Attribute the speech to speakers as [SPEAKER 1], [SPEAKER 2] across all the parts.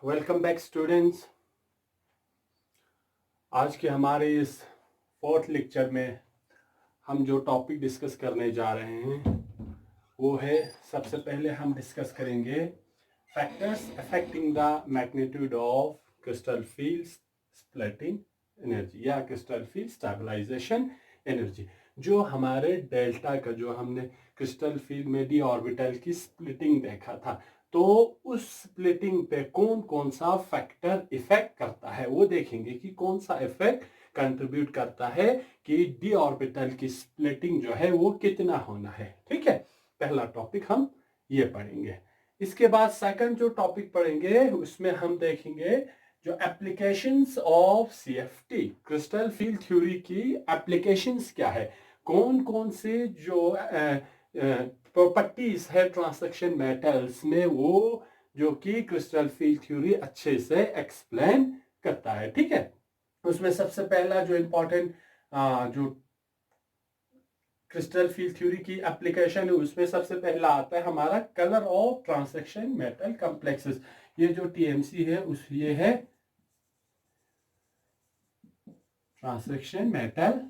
[SPEAKER 1] Welcome back students. आज के हमारे इस फोर्थ लेक्चर में हम जो टॉपिक डिस्कस करने जा रहे हैं वो है, सबसे पहले हम डिस्कस करेंगे factors affecting the magnitude of crystal field splitting energy या क्रिस्टल फील्ड स्टेबलाइजेशन एनर्जी। जो हमारे डेल्टा का जो हमने क्रिस्टल फील्ड में डी ऑर्बिटल की स्प्लिटिंग देखा था, तो उस स्प्लिटिंग पे कौन कौन सा फैक्टर इफेक्ट करता है वो देखेंगे कि कौन सा इफेक्ट कंट्रीब्यूट करता है कि डी ऑर्बिटल की स्प्लिटिंग जो है वो कितना होना है। ठीक है, पहला टॉपिक हम ये पढ़ेंगे। इसके बाद सेकंड जो टॉपिक पढ़ेंगे उसमें हम देखेंगे जो applications of CFT crystal field theory की एप्लीकेशंस क्या है, कौन कौन से जो प्रॉपर्टीज है ट्रांसैक्शन मेटल्स में वो जो कि क्रिस्टल फील्ड थ्योरी अच्छे से एक्सप्लेन करता है। ठीक है, उसमें सबसे पहला जो इंपॉर्टेंट जो क्रिस्टल फील्ड थ्योरी की एप्लीकेशन है उसमें सबसे पहला आता है हमारा colour of transaction metal complexes. ये जो टीएमसी है उस ये है ट्रांसैक्शन मेटल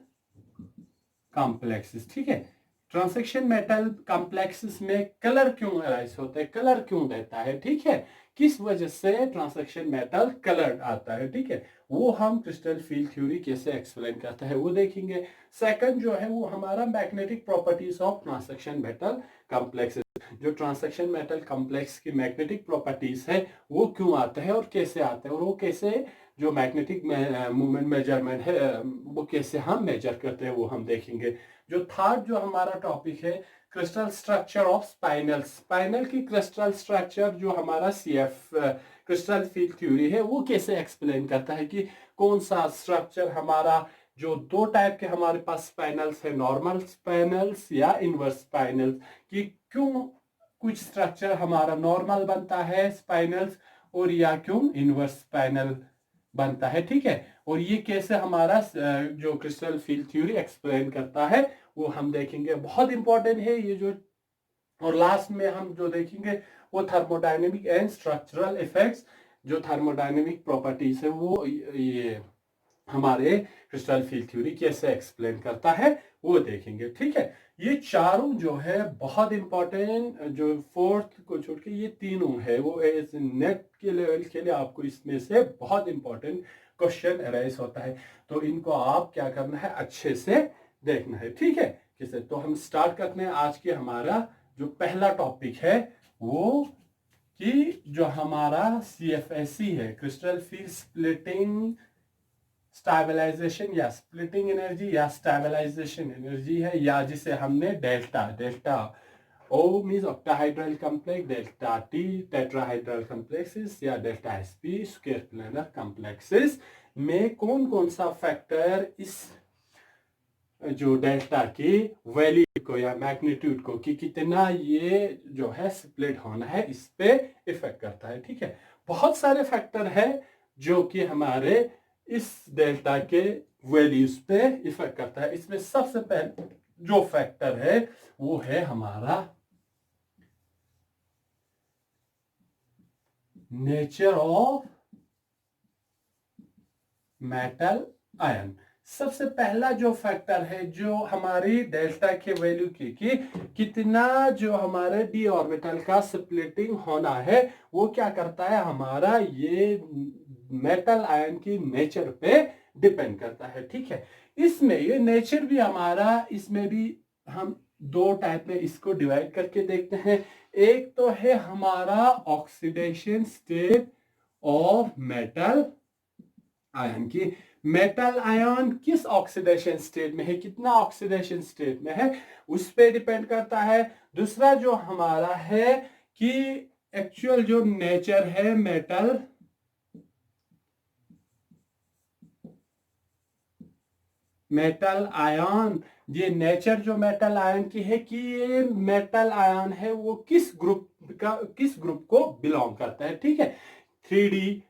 [SPEAKER 1] कॉम्प्लेक्सेस। ठीक है, ट्रांसैक्शन मेटल कॉम्प्लेक्सेस में कलर क्यों अराइज होता है, कलर क्यों देता है, ठीक है, किस वजह से ट्रांसैक्शन मेटल कलर आता है। ठीक है, वो हम क्रिस्टल फील्ड थ्योरी कैसे एक्सप्लेन करता है वो देखेंगे। सेकंड जो है वो हमारा magnetic properties of transaction metal complexes. जो ट्रांसैक्शन मेटल कॉम्प्लेक्स की मैग्नेटिक प्रॉपर्टीज है वो क्यों आते हैं और कैसे आते हैं, और वो कैसे जो मैग्नेटिक मूवमेंट मेजरमेंट है वो कैसे हम मेजर करते हैं वो हम देखेंगे। जो थर्ड जो हमारा टॉपिक है crystal structure of spinal, spinal की क्रिस्टल स्ट्रक्चर जो हमारा सीएफ क्रिस्टल फील्ड थ्योरी है वो कैसे एक्सप्लेन करता है कि कौन सा स्ट्रक्चर हमारा, जो दो टाइप के हमारे पास स्पाइनल्स है, नॉर्मल स्पाइनल्स या इनवर्स स्पाइनल्स, कि क्यों कुछ स्ट्रक्चर हमारा नॉर्मल बनता है स्पाइनल्स और या क्यों इनवर्स स्पाइनल बनता है। ठीक है, और ये कैसे हमारा जो क्रिस्टल फील्ड थ्योरी एक्सप्लेन करता है वो हम देखेंगे, बहुत इंपॉर्टेंट है ये जो। और लास्ट में हम जो देखेंगे वो थर्मोडायनेमिक एंड स्ट्रक्चरल इफेक्ट्स, जो थर्मोडायनेमिक प्रॉपर्टीज है वो ये हमारे क्रिस्टल फील्ड थ्योरी कैसे एक्सप्लेन करता है वो देखेंगे। ठीक है, ये चारों जो है बहुत इंपॉर्टेंट, जो फोर्थ को छोड़ के ये तीनों है वो एज नेट के लेवल के लिए आपको इसमें से बहुत इंपॉर्टेंट क्वेश्चन अराइज होता है, तो इनको आप क्या करना है अच्छे से देखना है। ठीक है, किसे तो हम स्टार्ट करते हैं आज के हमारा जो पहला टॉपिक है वो, कि जो हमारा सीएफएससी है क्रिस्टल फील्ड स्प्लिटिंग स्टेबलाइजेशन या स्प्लिटिंग एनर्जी या स्टेबलाइजेशन एनर्जी है, या जिसे हमने delta, delta O means octahedral complex, delta T tetrahedral complexes या delta SP square planar complexes में कौन कौन सा फैक्टर इस जो डेल्टा की वैल्यू को या मैग्नीट्यूड को कि कितना ये जो है स्प्लिट होना है इस पे इफेक्ट करता है। ठीक है, बहुत सारे फैक्टर है जो कि हमारे इस डेल्टा के वैल्यूज पे इफेक्ट करता है। इसमें सबसे पहले जो फैक्टर है वो है हमारा नेचर ऑफ मेटल आयन। सबसे पहला जो फैक्टर है जो हमारी डेल्टा के वैल्यू की कि कितना जो हमारे डी ऑर्बिटल का स्प्लिटिंग होना है वो क्या करता है, हमारा ये मेटल आयन की नेचर पे डिपेंड करता है। ठीक है, इसमें ये नेचर भी हमारा, इसमें भी हम दो टाइप में इसको डिवाइड करके देखते हैं। एक तो है हमारा oxidation state of metal ion की, मेटल आयन किस ऑक्सीडेशन स्टेट में है, कितना ऑक्सीडेशन स्टेट में है उस पे डिपेंड करता है। दूसरा जो हमारा है कि एक्चुअल जो नेचर है मेटल आयन, ये नेचर जो मेटल आयन की है कि ये मेटल आयन है वो किस ग्रुप को बिलोंग करता है। ठीक है, 3D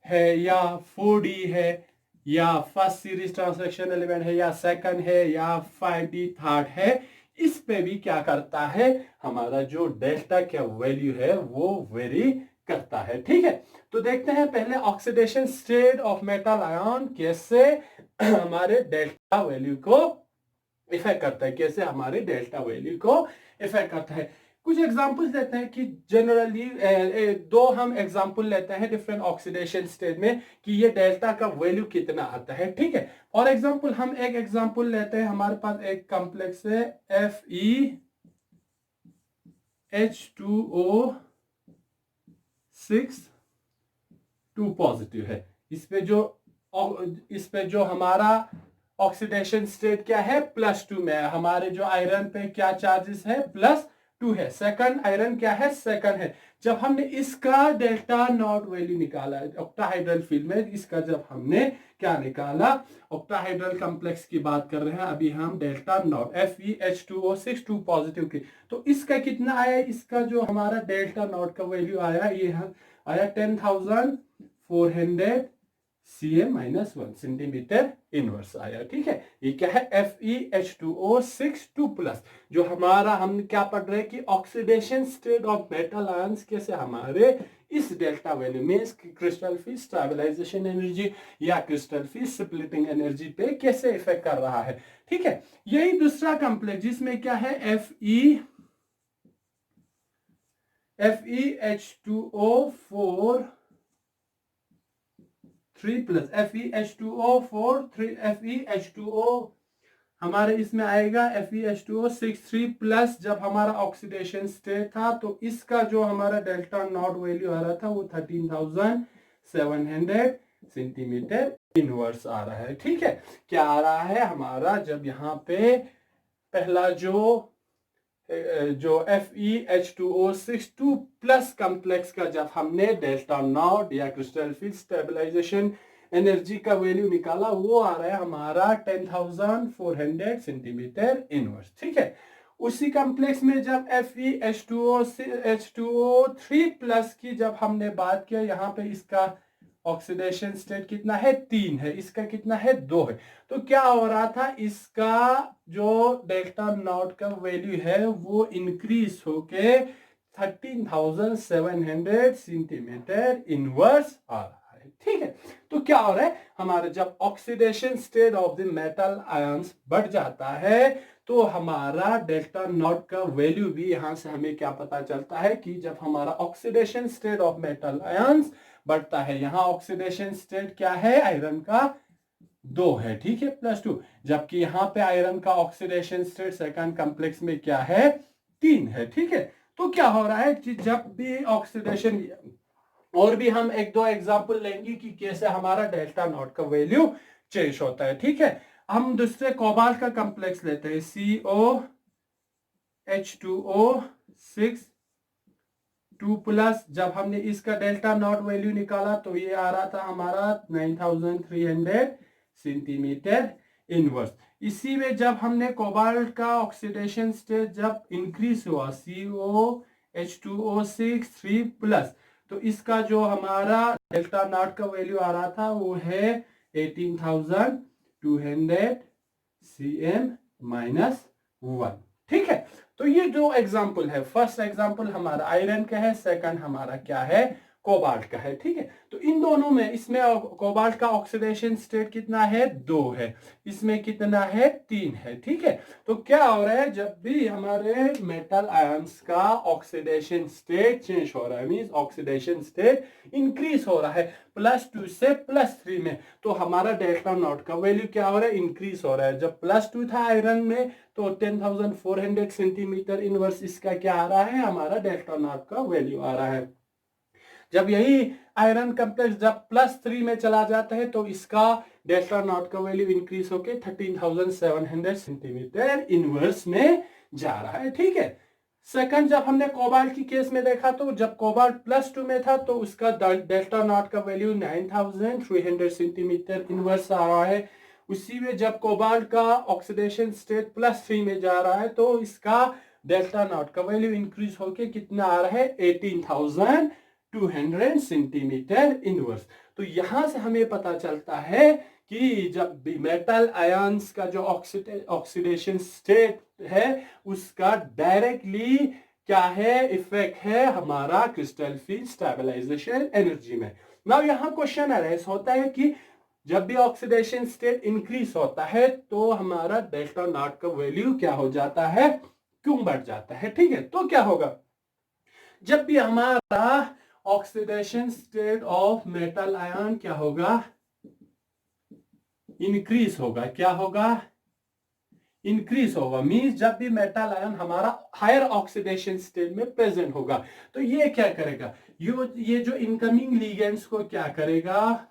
[SPEAKER 1] है या 4D है या फर्स्ट सीरीज ट्रांसलेशन एलिमेंट है या सेकंड है या 5D थर्ड है, इस पे भी क्या करता है हमारा जो डेल्टा का वैल्यू है वो वेरी करता है। ठीक है, तो देखते हैं पहले oxidation state of metal ion कैसे हमारे डेल्टा वैल्यू को इफेक्ट करता है, कैसे हमारे डेल्टा वैल्यू को इफेक्ट करता है। कुछ एग्जांपल्स देते हैं कि जनरली दो हम एग्जांपल लेते हैं डिफरेंट ऑक्सीडेशन स्टेट में कि ये डेल्टा का वैल्यू कितना आता है। ठीक है, फॉर एग्जांपल हम एक एग्जांपल लेते हैं, हमारे पास एक कॉम्प्लेक्स है FeH2O6 2 पॉजिटिव है। इस पे जो हमारा ऑक्सीडेशन स्टेट क्या है, +2 में। हमारे जो आयरन पे क्या चार्जेस है, +2 है। सेकंड आयरन क्या है, सेकंड है। जब हमने इसका डेल्टा नॉट वैल्यू निकाला ऑक्टाहाइड्रल फील्ड में, इसका जब हमने क्या निकाला, ऑक्टाहाइड्रल कॉम्प्लेक्स की बात कर रहे हैं अभी हम, डेल्टा नॉट FeH2O6 2 पॉजिटिव की, तो इसका कितना आया, इसका जो हमारा डेल्टा नॉट का वैल्यू आया, ये आया 10,400 cm-1 सेंटीमीटर इनवर्स आया। ठीक है, ये क्या है, FeH2O6 2+, जो हमारा हम क्या पढ़ रहे हैं कि oxidation state of metal ions कैसे हमारे इस डेल्टा वैल्यू में क्रिस्टल फिश स्टेबलाइजेशन एनर्जी या क्रिस्टल फिश स्प्लिटिंग एनर्जी पे कैसे इफेक्ट कर रहा है। ठीक है, यही दूसरा कॉम्प्लेक्स जिसमें क्या है, FeH2O4 3+, FeH2O हमारे इसमें आएगा FeH2O6 3+। जब हमारा ऑक्सीडेशन स्टेट था तो इसका जो हमारा डेल्टा नॉट वैल्यू आ रहा था वो 13,700 सेंटीमीटर इनवर्स आ रहा है। ठीक है, क्या आ रहा है हमारा, जब यहाँ पे पहला जो FeH2O6 2+ कॉम्प्लेक्स का जब हमने डेल्टा नॉट या क्रिस्टल फिश स्टेबलाइजेशन एनर्जी का वैल्यू निकाला, वो आ रहा है हमारा 10,400 सेंटीमीटर इनवर्स। ठीक है, उसी कॉम्प्लेक्स में जब FeH2O3+ की जब हमने बात किया, यहाँ पे इसका ऑक्सीडेशन स्टेट कितना है, 3 है, इसका कितना है, 2 है। तो क्या हो रहा था, इसका जो डेल्टा नॉट का वैल्यू है वो इंक्रीज होके 13,700 सेंटीमीटर इनवर्स आ रहा है। ठीक है, तो क्या हो रहा है हमारे, जब oxidation state of the metal ions बढ़ जाता है तो हमारा डेल्टा नॉट का वैल्यू भी, यहां से हमें क्या पता चलता है कि जब हमारा oxidation state of metal ions बढ़ता है, यहां ऑक्सीडेशन स्टेट क्या है, आयरन का 2 है। ठीक है, +2, जबकि यहां पे आयरन का ऑक्सीडेशन स्टेट सेकंड कॉम्प्लेक्स में क्या है, 3 है। ठीक है, तो क्या हो रहा है कि जब भी ऑक्सीडेशन, और भी हम एक दो एग्जांपल लेंगे कि कैसे हमारा डेल्टा नॉट का वैल्यू चेंज होता है। ठीक है, हम दूसरे कोबाल्ट का कॉम्प्लेक्स लेते हैं, COH2O6 2+। जब हमने इसका डेल्टा नॉट वैल्यू निकाला तो ये आ रहा था हमारा 9,300 सेंटीमीटर इनवर्स। इसी में जब हमने कोबाल्ट का ऑक्सीडेशन स्टेट जब इंक्रीज हुआ, COH2O6 3+, तो इसका जो हमारा डेल्टा नॉट का वैल्यू आ रहा था वो है 18,200 cm-1। ठीक है, तो ये जो एग्जाम्पल है, फर्स्ट एग्जाम्पल हमारा आयरन का है, सेकंड हमारा क्या है, कोबाल्ट का है। ठीक है, तो इन दोनों में, इसमें कोबाल्ट का ऑक्सीडेशन स्टेट कितना है, 2 है, इसमें कितना है, 3 है। ठीक है, तो क्या हो रहा है, जब भी हमारे मेटल आयंस का ऑक्सीडेशन स्टेट चेंज हो रहा है, मींस ऑक्सीडेशन स्टेट इंक्रीज हो रहा है +2 से +3 में, तो हमारा डेल्टा नॉट का वैल्यू क्या हो रहा है, इंक्रीज हो रहा है। जब +2 था आयरन में तो 10,400 सेंटीमीटर इनवर्स इसका क्या आ रहा है, हमारा डेल्टा नॉट का वैल्यू आ रहा है। जब यही आयरन कॉम्प्लेक्स जब +3 में चला जाता है तो इसका डेल्टा नॉट का वैल्यू इंक्रीज होके 13,700 सेंटीमीटर इनवर्स में जा रहा है। ठीक है, सेकंड जब हमने कोबाल्ट की केस में देखा तो जब कोबाल्ट +2 में था तो उसका डेल्टा नॉट का वैल्यू 9,300 सेंटीमीटर इनवर्स आ रहा है। उसी में जब कोबाल्ट का ऑक्सीडेशन स्टेट +3 में जा रहा है तो इसका डेल्टा नॉट का वैल्यू इंक्रीज होके कितना आ रहा है, 18,200 सेंटीमीटर इनवर्स। तो यहां से हमें पता चलता है कि जब भी मेटल आयंस का जो ऑक्सीडेशन स्टेट है उसका डायरेक्टली क्या है, इफेक्ट है हमारा क्रिस्टल फील्ड स्टेबलाइजेशन एनर्जी में। नाउ यहाँ क्वेश्चन अराइज होता है कि जब भी ऑक्सीडेशन स्टेट इंक्रीज होता है तो हमारा डेल्टा नॉट का वैल्यू क्या हो जाता है, क्यों बढ़ जाता है। ठीक है, तो क्या होगा, जब भी हमारा oxidation state of metal ion क्या होगा, इंक्रीज होगा, क्या होगा, इंक्रीज होगा। मींस जब भी मेटल आयन हमारा हायर ऑक्सीडेशन स्टेट में प्रेजेंट होगा तो ये क्या करेगा, ये जो इनकमिंग लिगेंड्स को क्या करेगा,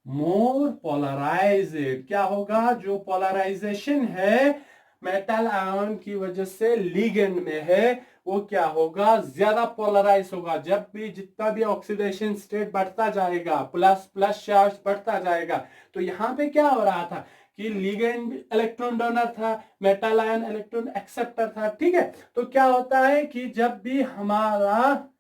[SPEAKER 1] मोर पोलराइज्ड, क्या होगा, जो पोलराइजेशन है मेटल आयन की वजह से लिगेंड में है वो क्या होगा, ज्यादा पोलराइज होगा। जब भी जितना भी ऑक्सीडेशन स्टेट बढ़ता जाएगा, प्लस प्लस चार्ज बढ़ता जाएगा, तो यहां पे क्या हो रहा था कि लिगेंड इलेक्ट्रॉन डोनर था, मेटल आयन इलेक्ट्रॉन एक्सेप्टर था। ठीक है, तो क्या होता है कि जब भी हमारा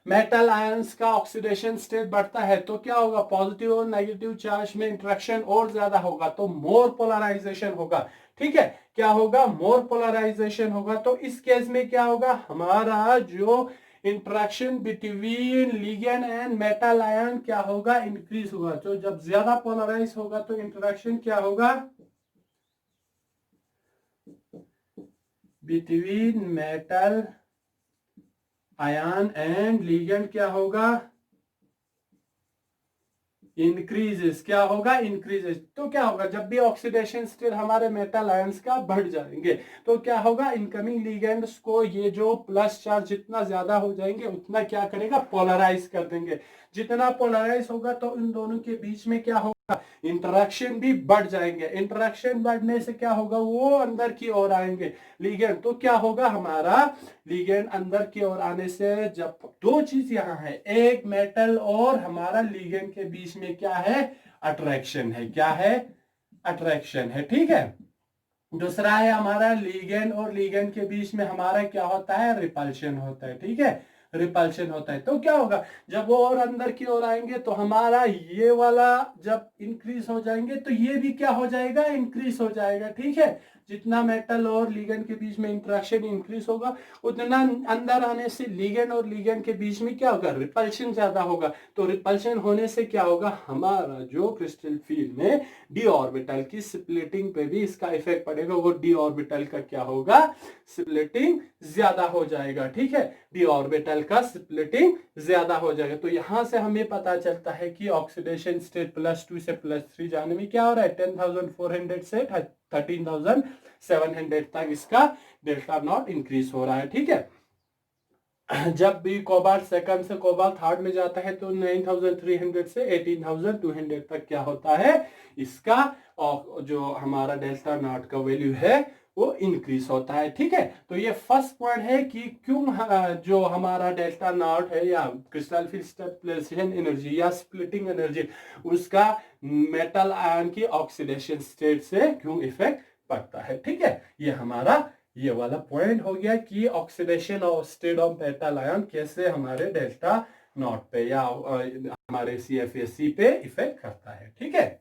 [SPEAKER 1] मेटल आयंस का ऑक्सीडेशन स्टेट बढ़ता है तो क्या होगा, पॉजिटिव और नेगेटिव चार्ज में इंटरेक्शन और ज्यादा होगा, तो मोर पोलराइजेशन होगा। ठीक है, क्या होगा, मोर पोलराइजेशन होगा। तो इस केस में क्या होगा, हमारा जो interaction between ligand and metal ion क्या होगा, इंक्रीज होगा। तो जब ज्यादा पोलराइज होगा तो इंटरेक्शन क्या होगा between metal ion and ligand, क्या होगा, इंक्रीजेस, क्या होगा, इंक्रीजेस। तो क्या होगा, जब भी ऑक्सीडेशन स्टेट हमारे मेटल आयंस का बढ़ जाएंगे तो क्या होगा, इनकमिंग लिगेंड्स को ये जो प्लस चार्ज जितना ज्यादा हो जाएंगे उतना क्या करेगा, पोलराइज कर देंगे। जितना पोलराइज होगा तो इन दोनों के बीच में क्या होगा, इंटरेक्शन भी बढ़ जाएंगे। इंटरेक्शन बढ़ने से क्या होगा, वो अंदर की ओर आएंगे लिगेंड। तो क्या होगा, हमारा लिगेंड अंदर की ओर आने से जब दो चीज यहाँ है, एक मेटल और हमारा लिगेंड के बीच में क्या है, अट्रैक्शन है, क्या है, अट्रैक्शन है। ठीक है, दूसरा है हमारा लिगेंड और लिगेंड के बीच में हमारा क्या होता है, रिपल्शन होता है। ठीक है, रिपल्शन होता है। तो क्या होगा, जब वो और अंदर की ओर आएंगे तो हमारा ये वाला जब इंक्रीज हो जाएंगे तो ये भी क्या हो जाएगा, इंक्रीज हो जाएगा। ठीक है, जितना मेटल और लिगेंड के बीच में इंटरेक्शन इंक्रीज होगा उतना अंदर आने से लिगेंड और लिगेंड के बीच में क्या होगा, रिपल्शन ज्यादा होगा। तो रिपल्शन होने से क्या होगा, हमारा जो क्रिस्टल फील्ड में डी ऑर्बिटल की स्प्लिटिंग पे भी इसका इफेक्ट पड़ेगा। वो डी ऑर्बिटल का क्या होगा, स्प्लिटिंग ज्यादा हो जाएगा। ठीक है, डी ऑर्बिटल का स्प्लिटिंग ज्यादा हो जाएगा। तो यहां से हमें पता चलता है कि ऑक्सीडेशन स्टेट +2 से +3 जाने में क्या हो रहा है, 10,400 से 13,700 तक इसका डेल्टा नॉट इंक्रीज हो रहा है। ठीक है, जब भी कोबाल्ट सेकंड से कोबाल्ट थर्ड में जाता है तो 9,300 से 18,200 तक क्या होता है, इसका और जो हमारा डेल्टा नॉट का वैल्यू है वो इंक्रीज होता है। ठीक है, तो ये फर्स्ट पॉइंट है कि क्यों जो हमारा डेल्टा नॉट है या क्रिस्टल फील्ड स्टेबलाइजेशन एनर्जी या स्प्लिटिंग एनर्जी उसका मेटल आयन की ऑक्सीडेशन स्टेट से क्यों इफेक्ट पड़ता है। ठीक है, ये हमारा ये वाला पॉइंट हो गया कि ऑक्सीडेशन और स्टेट ऑफ मेटल आयन कैसे हमारे डेल्टा नॉट पे या हमारे CFAC पे इफेक्ट करता है। ठीक है,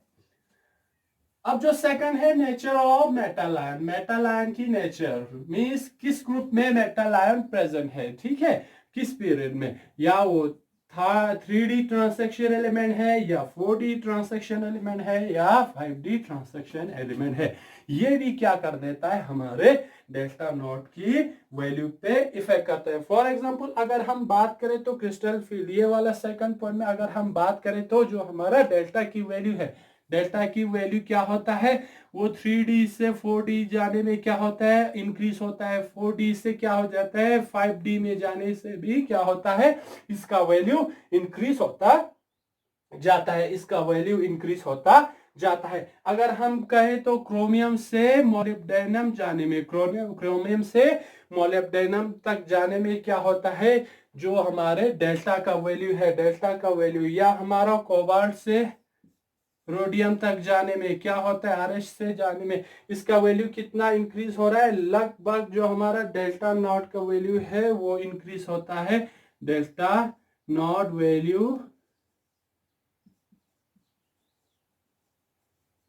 [SPEAKER 1] अब जो सेकंड है nature of metal ion, metal ion की नेचर मींस किस ग्रुप में मेटल आयन प्रेजेंट है। ठीक है, किस पीरियड में, या वो था 3D ट्रांसेक्शन एलिमेंट है या 4D ट्रांसेक्शन एलिमेंट है या 5D ट्रांसेक्शन एलिमेंट है, ये भी क्या कर देता है, हमारे डेल्टा नॉट की वैल्यू पे इफेक्ट करता है। फॉर एग्जांपल अगर हम बात करें तो क्रिस्टल फील्ड ये वाला सेकंड पॉइंट में अगर हम बात करें तो जो हमारा डेल्टा की वैल्यू है, डेल्टा की वैल्यू क्या होता है, वो 3D से 4D जाने में क्या होता है, इंक्रीज होता है। 4D से क्या हो जाता है, 5D में जाने से भी क्या होता है, इसका वैल्यू इंक्रीज होता जाता है, इसका वैल्यू इंक्रीज होता जाता है। अगर हम कहें तो क्रोमियम से मोलिब्डेनम जाने में, क्रोमियम से मोलिब्डेनम तक जाने में क्या होता है, जो हमारे डेल्टा का वैल्यू है, डेल्टा का वैल्यू, या हमारा कोबाल्ट से रोडियम तक जाने में क्या होता है, RH से जाने में इसका वैल्यू कितना इंक्रीज हो रहा है, लगभग जो हमारा डेल्टा नॉट का वैल्यू है वो इंक्रीज होता है। Delta not value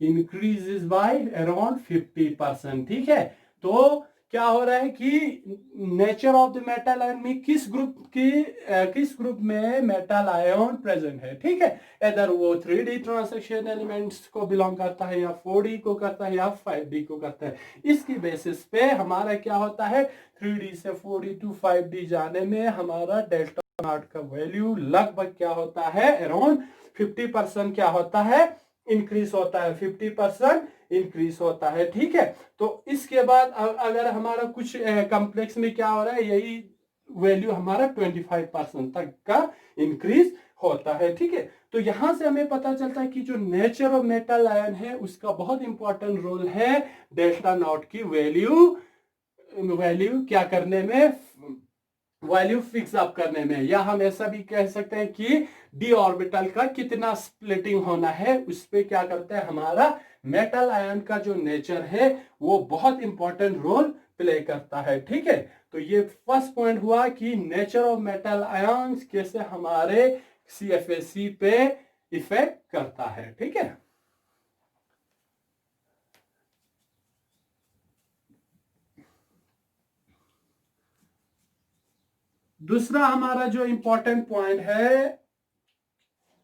[SPEAKER 1] increases by around 50%। ठीक है, तो क्या हो रहा है कि nature of the metal ion में किस ग्रुप में मेटल आयन प्रेजेंट है। ठीक है, इधर वो 3D ट्रांसक्शन एलिमेंट्स को बिलोंग करता है या 4D को करता है या 5D को करता है। इसकी बेसिस पे हमारा क्या होता है, 3D से 4D टू 5D जाने में हमारा डेल्टा नॉट का वैल्यू लगभग क्या होता है, अराउंड 50% क्या होता है, इंक्रीज होता है। 50% इंक्रीज होता है। ठीक है, तो इसके बाद अगर हमारा कुछ कॉम्प्लेक्स में क्या हो रहा है, यही वैल्यू हमारा 25% तक का इंक्रीज होता है। ठीक है, तो यहां से हमें पता चलता है कि जो नेचर ऑफ मेटल आयन है उसका बहुत इंपॉर्टेंट रोल है डेल्टा नॉट की वैल्यू क्या करने में, वैल्यू फिक्स अप करने में। या हम ऐसा भी कह सकते हैं कि डी ऑर्बिटल का कितना स्प्लिटिंग होना है उस पर क्या करता है, हमारा मेटल आयन का जो नेचर है वो बहुत इंपॉर्टेंट रोल प्ले करता है। ठीक है, तो ये फर्स्ट पॉइंट हुआ कि नेचर ऑफ मेटल आयंस कैसे हमारे सीएफएसी पे इफेक्ट करता है। ठीक है, दूसरा हमारा जो इंपॉर्टेंट पॉइंट है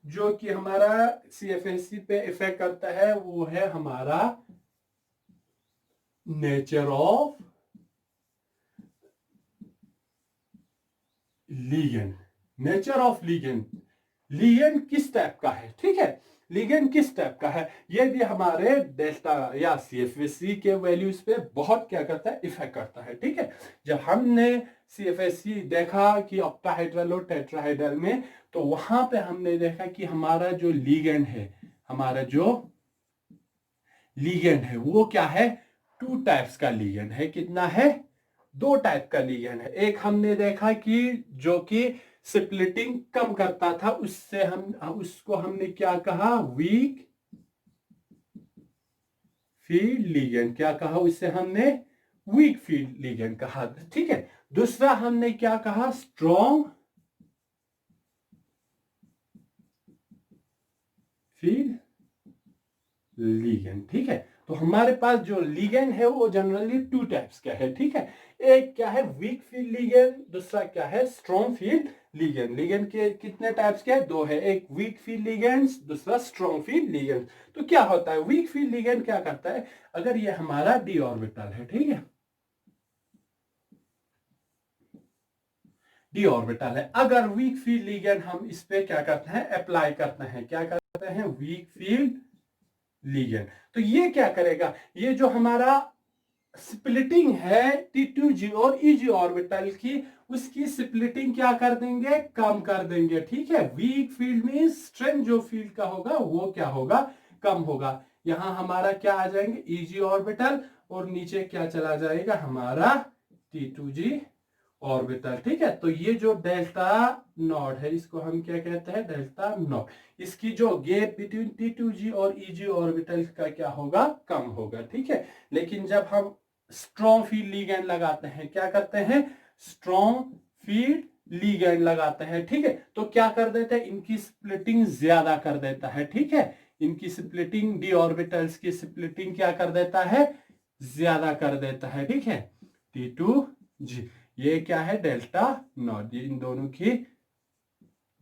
[SPEAKER 1] जो कि हमारा सीएफएसी पे इफेक्ट करता है वो है हमारा nature of ligand. Nature of ligand, ligand किस टाइप का है। ठीक है, लिगेंड किस टाइप का है, ये भी हमारे डेल्टा या सीएफएसी के वैल्यूज पे बहुत क्या करता है, इफेक्ट करता है। ठीक है, जब हमने सीएफएसी देखा कि ऑक्टाहेड्रल और टेट्राहेड्रल में, तो वहां पे हमने देखा कि हमारा जो लिगेंड है, हमारा जो लिगेंड है वो क्या है, 2 टाइप्स का लिगेंड है। कितना है, 2 टाइप का लिगेंड है। एक हमने देखा कि जो कि स्प्लिटिंग कम करता था, उसको हमने क्या कहा, वीक फील्ड लिगेंड। क्या कहा उससे हमने, वीक फील्ड लिगेंड कहा। ठीक है, दूसरा हमने क्या कहा, स्ट्रॉन्ग फील्ड लिगेंड। ठीक है, तो हमारे पास जो लिगेंड है वो जनरली 2 टाइप्स का है। ठीक है, एक क्या है वीक फील्ड लिगेंड, दूसरा क्या है स्ट्रॉन्ग फील्ड लिगेंड। लिगेंड के कितने टाइप्स के, 2 है, एक वीक फील्ड लिगेंड, दूसरा स्ट्रॉन्ग फील्ड लिगेंड। तो क्या होता है, वीक फील्ड लिगेंड क्या करता है, अगर ये हमारा डी ऑर्बिटल है, ठीक है, डी ऑर्बिटल है, अगर वीक फील्ड लिगेंड हम इस पे क्या करते हैं, अप्लाई करते हैं, क्या करते हैं, वीक फील्ड लिगेंड। तो ये क्या करेगा, ये जो हमारा स्प्लिटिंग है T2G और EG ऑर्बिटल की, उसकी स्प्लिटिंग क्या कर देंगे, कम कर देंगे। ठीक है, वीक फील्ड में स्ट्रेंथ जो फील्ड का होगा वो क्या होगा, कम होगा। यहां हमारा क्या आ जाएंगे, EG ऑर्बिटल, और नीचे क्या चला जाएगा, हमारा T2G ऑर्बिटल। ठीक है, तो ये जो डेल्टा नॉट है इसको हम क्या कहते हैं, डेल्टा नॉट। इसकी जो गैप बिटवीन T2G और EG ऑर्बिटल का क्या होगा, कम होगा। ठीक है, लेकिन जब हम स्ट्रॉन्ग फील्ड लिगेंड लगाते हैं, क्या करते हैं, स्ट्रॉन्ग फील्ड लिगेंड लगाते हैं। ठीक है, तो क्या कर देते हैं, इनकी स्प्लिटिंग ज्यादा कर देता है। ठीक है, इनकी स्प्लिटिंग, डी ऑर्बिटल्स की स्प्लिटिंग क्या कर देता है, ज्यादा कर देता है। ठीक है, T2G, ये क्या है, डेल्टा नॉट, ये इन दोनों की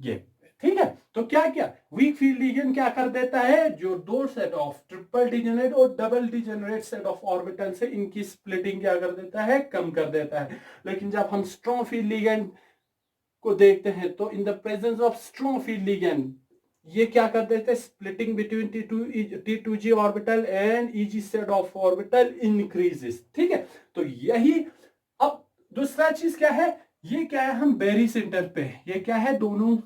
[SPEAKER 1] गैप। ठीक है, तो क्या क्या वीक फील्ड लिगेंड क्या कर देता है, जो 2 सेट ऑफ ट्रिपल डिजेनरेट और double degenerate set of orbital से इनकी स्प्लिटिंग क्या कर देता है, कम कर देता है। लेकिन जब हम स्ट्रॉन्ग फील्ड लिगेंड को देखते हैं, तो in the presence of strong field ligand ये क्या कर देते हैं, splitting between T2G orbital and EG set of orbital increases. ठीक है, तो यही। अब दूसरा चीज क्या है, ये क्या है, हम बेरी सेंटर पे, ये क्या है, दोनों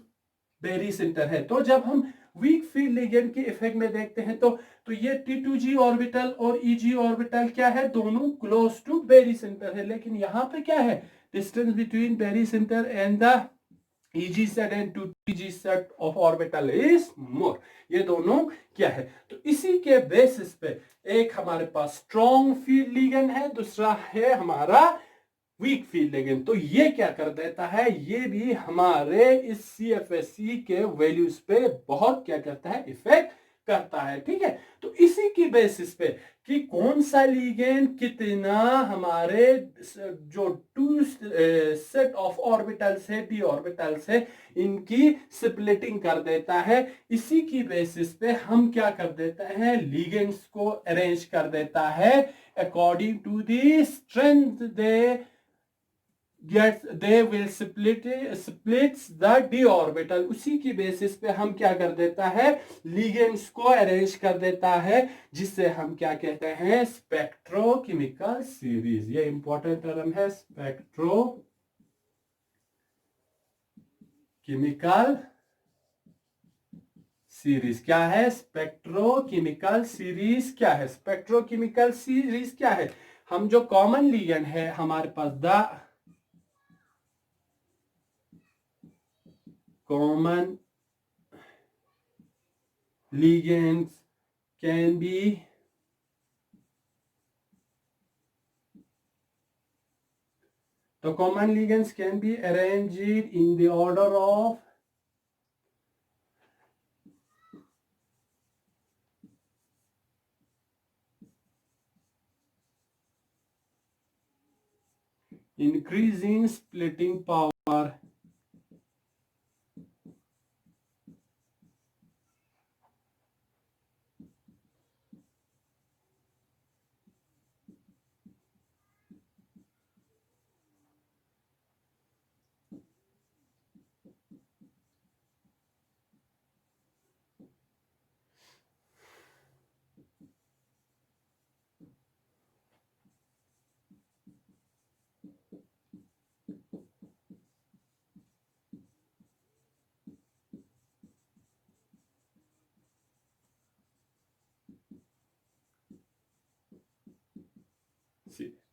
[SPEAKER 1] बेरी सेंटर है। तो जब हम वीक फील्ड लिगेंड के इफेक्ट में देखते हैं, तो ये T2G ऑर्बिटल और EG ऑर्बिटल क्या है, दोनों क्लोज टू बेरी सेंटर है। लेकिन यहां पे क्या है, distance between barycentre and the EG set and 2TG set of orbital is more. ये दोनों क्या है, तो इसी के बेसिस पे एक हमारे पास स्ट्रॉन्ग फील्ड लिगेंड है, दूसरा है हमारा वीक फील्ड लिगेंड। तो ये क्या कर देता है, ये भी हमारे इस CFSE के वैल्यूज पे बहुत क्या करता है, इफेक्ट करता है, ठीक है। तो इसी की बेसिस पे कि कौन सा लिगेंड कितना हमारे जो टू सेट ऑफ ऑर्बिटल्स है, पी ऑर्बिटल्स है, इनकी स्प्लिटिंग कर देता है, इसी की बेसिस पे हम क्या कर देते हैं, लिगेंड्स को अरेंज कर देता है according to the strength they will splits the d orbital। उसी की बेसिस पे हम क्या कर देता है, लिगेंड्स को अरेंज कर देता है, जिससे हम क्या कहते हैं, स्पेक्ट्रोकेमिकल सीरीज। ये इंपॉर्टेंट टर्म है, स्पेक्ट्रोकेमिकल सीरीज। क्या है स्पेक्ट्रोकेमिकल सीरीज? क्या है स्पेक्ट्रोकेमिकल सीरीज? क्या है? हम जो कॉमन लिगेंड है हमारे पास, the common ligands can be arranged in the order of increasing splitting power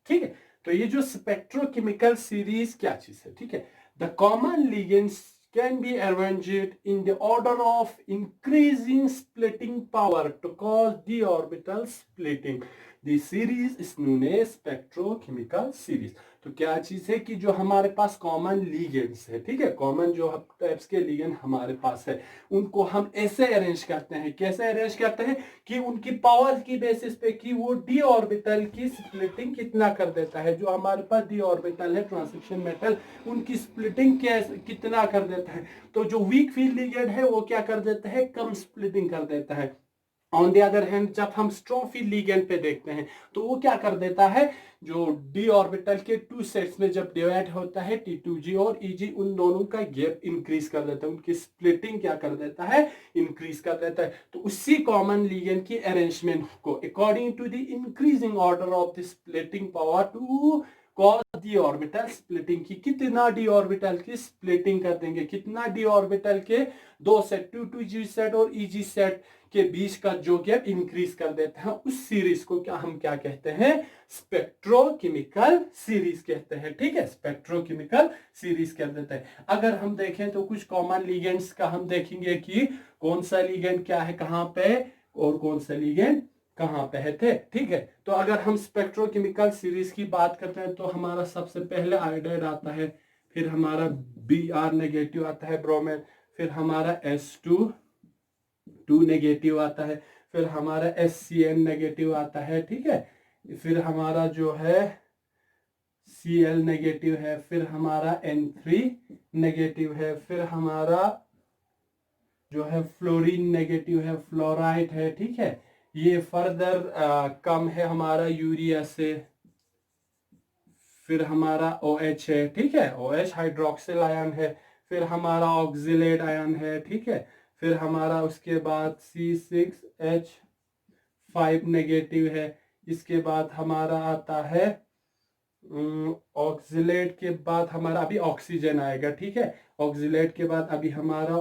[SPEAKER 1] ठीक है। तो ये जो स्पेक्ट्रोकेमिकल सीरीज क्या चीज है, ठीक है। The common ligands can be arranged in the order of increasing splitting power to cause d orbital splitting। The series is known as spectrochemical series। तो क्या चीज है कि जो हमारे पास कॉमन लिगेंड्स है, ठीक है, कॉमन जो टाइप्स के लिगेंड हमारे पास है, उनको हम ऐसे अरेंज करते हैं। कैसे अरेंज करते हैं कि उनकी पावर की बेसिस पे कि वो डी ऑर्बिटल की स्प्लिटिंग कितना कर देता है। जो हमारे पास डी ऑर्बिटल है ट्रांजिशन मेटल, उनकी स्प्लिटिंग कितना कर देता है। तो जो वीक फील्ड लिगेंड है वो क्या कर देता है, कम स्प्लिटिंग कर देता है। ऑन द अदर हैंड जब हम स्ट्रॉन्ग फील्ड लिगेंड पे देखते हैं तो वो क्या कर देता है, जो डी ऑर्बिटल के टू सेट्स में जब डिवाइड होता है T2G और EG, उन दोनों का गैप इंक्रीज कर देता है, उनकी स्प्लिटिंग क्या कर देता है, इंक्रीज कर देता है। तो उसी कॉमन लिगेंड की अरेंजमेंट को according to the increasing order of the splitting power to cause d orbital splitting की, कितना डी ऑर्बिटल की स्प्लिटिंग कर देंगे, कितना डी ऑर्बिटल के दो सेट T2G सेट और EG सेट के बीच का जो गैप इंक्रीज कर देते हैं, उस सीरीज को क्या हम क्या कहते हैं, स्पेक्ट्रोकेमिकल सीरीज कहते हैं, ठीक है। स्पेक्ट्रोकेमिकल सीरीज कह देते हैं। अगर हम देखें तो कुछ कॉमन लिगेंड्स का हम देखेंगे कि कौन सा लिगेंड क्या है कहां पे और कौन सा लिगेंड कहां पे है थे, ठीक है। तो अगर हम स्पेक्ट्रोकेमिकल सीरीज की बात करते हैं तो हमारा सबसे पहले आयोडाइड आता है, फिर हमारा Br नेगेटिव आता है ब्रोमीन, फिर हमारा S2 नेगेटिव आता है, फिर हमारा SCN नेगेटिव आता है, ठीक है। फिर हमारा जो है Cl नेगेटिव है, फिर हमारा N3 नेगेटिव है, फिर हमारा जो है फ्लोरीन नेगेटिव है, फ्लोराइड है, ठीक है। ये फर्दर कम है हमारा यूरिया से। फिर हमारा OH है, ठीक है, OH हाइड्रोक्सिल आयन है। फिर हमारा ऑक्सिलेट आयन है, ठीक है। फिर हमारा उसके बाद C6H5 नेगेटिव है। इसके बाद हमारा आता है ऑक्सिलेट के बाद हमारा अभी ऑक्सीजन आएगा, ठीक है। ऑक्सिलेट के बाद अभी हमारा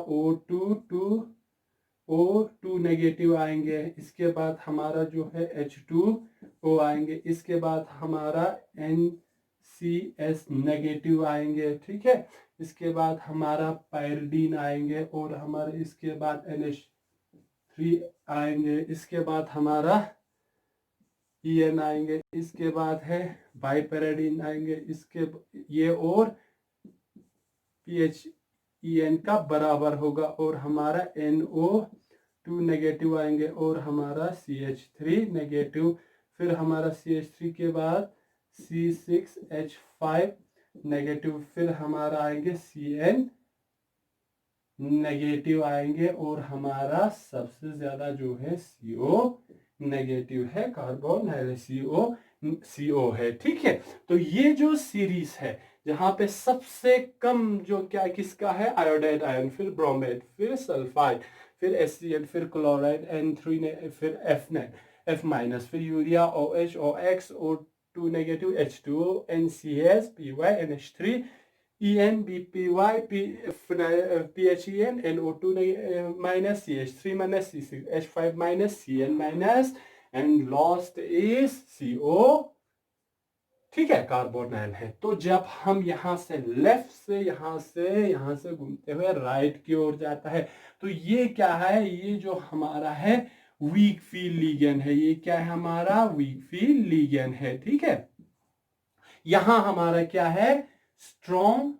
[SPEAKER 1] O2 नेगेटिव आएंगे। इसके बाद हमारा जो है H2O आएंगे। इसके बाद हमारा NCS नेगेटिव आएंगे, ठीक है। इसके बाद हमारा पायरिडीन आएंगे और हमारे इसके बाद NH3 आएंगे। इसके बाद हमारा EN आएंगे। इसके बाद है बाइपैराडीन आएंगे। इसके ये और pH EN का बराबर होगा और हमारा NO 2 नेगेटिव आएंगे और हमारा CH3 नेगेटिव, फिर हमारा CH3 के बाद C6H5 नेगेटिव, फिर हमारा आएंगे Cn नेगेटिव आएंगे और हमारा सबसे ज्यादा जो है CO नेगेटिव है, कार्बन है, CO है। ठीक है, तो ये जो सीरीज है जहां पे सबसे कम जो क्या किसका है, आयोडाइड आयन, फिर ब्रोमाइड, फिर सल्फाइड, फिर HCl, फिर क्लोराइड N3 ने, फिर F माइनस, फिर urea OH OX O2 negative H2O NCS PY NH3 En BPY PHEN NO2 minus CH3 minus C6H5 minus Cn minus and lost is CO। ठीक है, carbonyl है। तो जब हम यहां से लेफ्ट से यहां से घूमते हुए राइट की ओर जाता है, तो ये क्या है, ये जो हमारा है वीक फील्ड लिगेंड है। ये क्या है, हमारा वीक फील्ड लिगेंड है। ठीक है, यहां हमारा क्या है, स्ट्रॉन्ग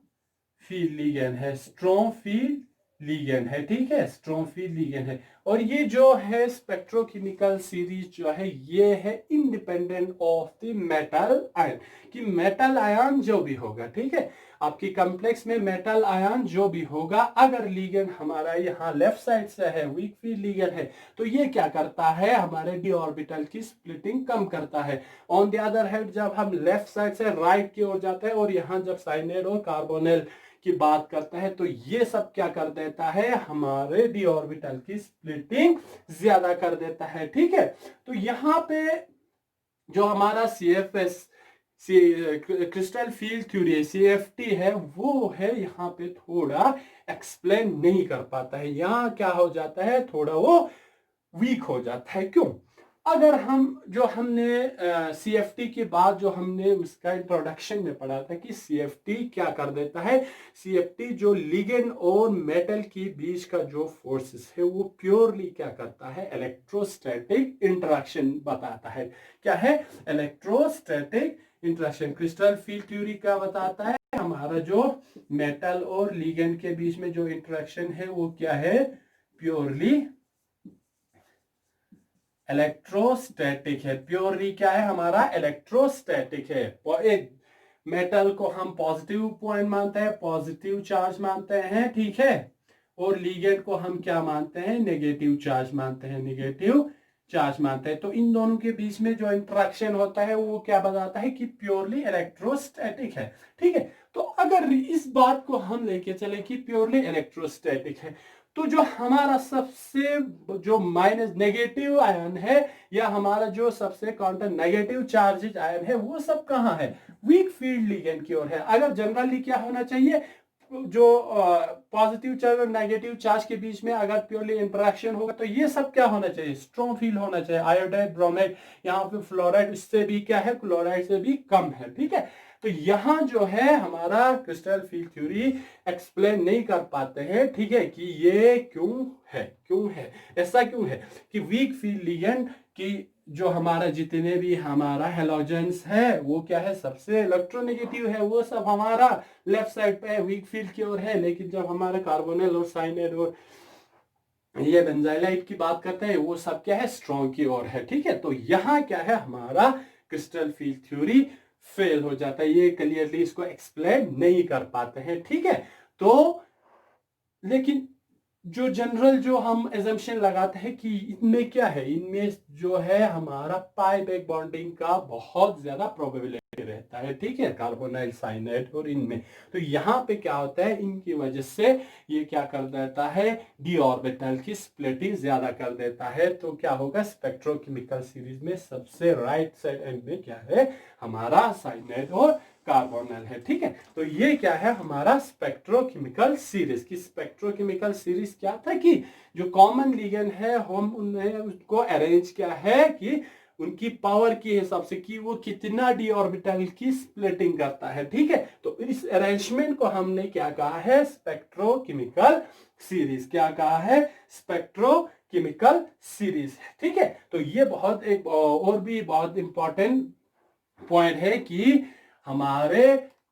[SPEAKER 1] फील्ड लिगेंड है, स्ट्रॉन्ग फील्ड लिगेंड है। ठीक है, स्ट्रॉन्ग फील्ड लिगेंड है। और ये जो है स्पेक्ट्रोकेमिकल सीरीज जो है, ये है independent of the metal ion, कि मेटल आयन जो भी होगा, ठीक है, आपकी कॉम्प्लेक्स में मेटल आयन जो भी होगा, अगर लिगेंड हमारा यहाँ लेफ्ट साइड से है, वीक फील्ड लिगेंड है, तो ये क्या करता है, हमारे डी ऑर्बिटल की स्प्लिटिंग कम करता है। ऑन द अदर हैंड जब हम लेफ्ट साइड से राइट की ओर जाते हैं और यहाँ जब साइनाइड और कार्बोनिल की बात करता है, तो ये सब क्या कर देता है, हमारे डी ऑर्बिटल की स्प्लिटिंग ज्यादा कर देता है। ठीक है, तो यहाँ पे जो हमारा CFS crystal field theory CFT है, वो है यहाँ पे थोड़ा एक्सप्लेन नहीं कर पाता है। यहाँ क्या हो जाता है, थोड़ा वो वीक हो जाता है। क्यों? अगर हम जो हमने CFT के बाद जो हमने उसका इंट्रोडक्शन में पढ़ा था कि CFT क्या कर देता है, CFT जो लिगेंड और मेटल के बीच का जो फोर्सेस है वो प्योरली क्या करता है, इलेक्ट्रोस्टैटिक इंटरेक्शन बताता है। क्या है, electrostatic interaction. Crystal field theory क्या बताता है, हमारा जो मेटल और लिगेंड के बीच में जो इंटरेक्शन है वो क्या है, प्योरली इलेक्ट्रोस्टैटिक है। प्योरली क्या है, हमारा इलेक्ट्रोस्टैटिक है। एक मेटल को हम पॉजिटिव पॉइंट मानते हैं, पॉजिटिव चार्ज मानते हैं, ठीक है, और लिगेंड को हम क्या मानते हैं, नेगेटिव चार्ज मानते हैं, नेगेटिव चार्ज मानते हैं। तो इन दोनों के बीच में जो इंटरेक्शन होता है वो क्या बताता है कि प्योरली इलेक्ट्रोस्टैटिक है। ठीक है, तो अगर इस बात को हम लेके चले कि प्योरली इलेक्ट्रोस्टैटिक है, तो जो हमारा सबसे जो माइनस नेगेटिव आयन है या हमारा जो सबसे काउंटर नेगेटिव चार्जेज आयन है, वो सब कहाँ है, वीक फील्ड लिगेंड की ओर है। अगर जनरली क्या होना चाहिए, जो पॉजिटिव चार्ज और नेगेटिव चार्ज के बीच में अगर प्योरली इंटरेक्शन होगा तो ये सब क्या होना चाहिए, स्ट्रॉन्ग फील्ड होना चाहिए। आयोडाइड, ब्रोमाइड, यहाँ पे फ्लोराइड इससे भी क्या है, क्लोराइड से भी कम है। ठीक है, तो यहां जो है हमारा क्रिस्टल फील्ड थ्योरी एक्सप्लेन नहीं कर पाते हैं, ठीक है, कि ये क्यों है, ऐसा क्यों है कि वीक फील्ड लिगेंड की जो हमारा जितने भी हमारा हेलोजेंस है वो क्या है, सबसे इलेक्ट्रोनेगेटिव है, वो सब हमारा लेफ्ट साइड पे है, वीक फील्ड की ओर है। लेकिन जब हमारा कार्बोनिल और साइनाइड और ये बेंजाइलाइट की बात करते हैं, वो सब क्या है, स्ट्रॉन्ग की ओर है। ठीक है, तो यहाँ क्या है, हमारा क्रिस्टल फील्ड थ्योरी फेल हो जाता है, ये क्लियरली इसको एक्सप्लेन नहीं कर पाते हैं। ठीक है, तो लेकिन जो जनरल जो हम एजम्पशन लगाते हैं कि इनमें क्या है, इनमें जो है हमारा पाई बैक बॉन्डिंग का बहुत ज्यादा प्रोबेबिलिटी रहता है। ठीक है, कार्बोनाइल, साइनाइड और इनमें, तो यहाँ पे क्या होता है, इनकी वजह से ये क्या कर देता है, डी ऑर्बिटल की स्प्लिटिंग ज्यादा कर देता है। तो क्या होगा, स्पेक्ट्रोकेमिकल सीरीज में सबसे राइट साइड एंड में क्या है, हमारा साइनाइड और कार्बोनिल है। ठीक है, तो ये क्या है, हमारा स्पेक्ट्रोकेमिकल सीरीज की स्पेक्ट्रोकेमिकल सीरीज क्या था कि जो कॉमन लिगेंड है हम उन्हें उसको अरेंज किया है कि उनकी पावर के हिसाब से कि वो कितना डी ऑर्बिटल की स्प्लिटिंग करता है। ठीक है, तो इस अरेंजमेंट को हमने क्या कहा है, स्पेक्ट्रोकेमिकल सीरीज। क्या कहा है, स्पेक्ट्रोकेमिकल सीरीज। ठीक है, तो ये बहुत एक और भी बहुत इंपॉर्टेंट पॉइंट है कि हमारे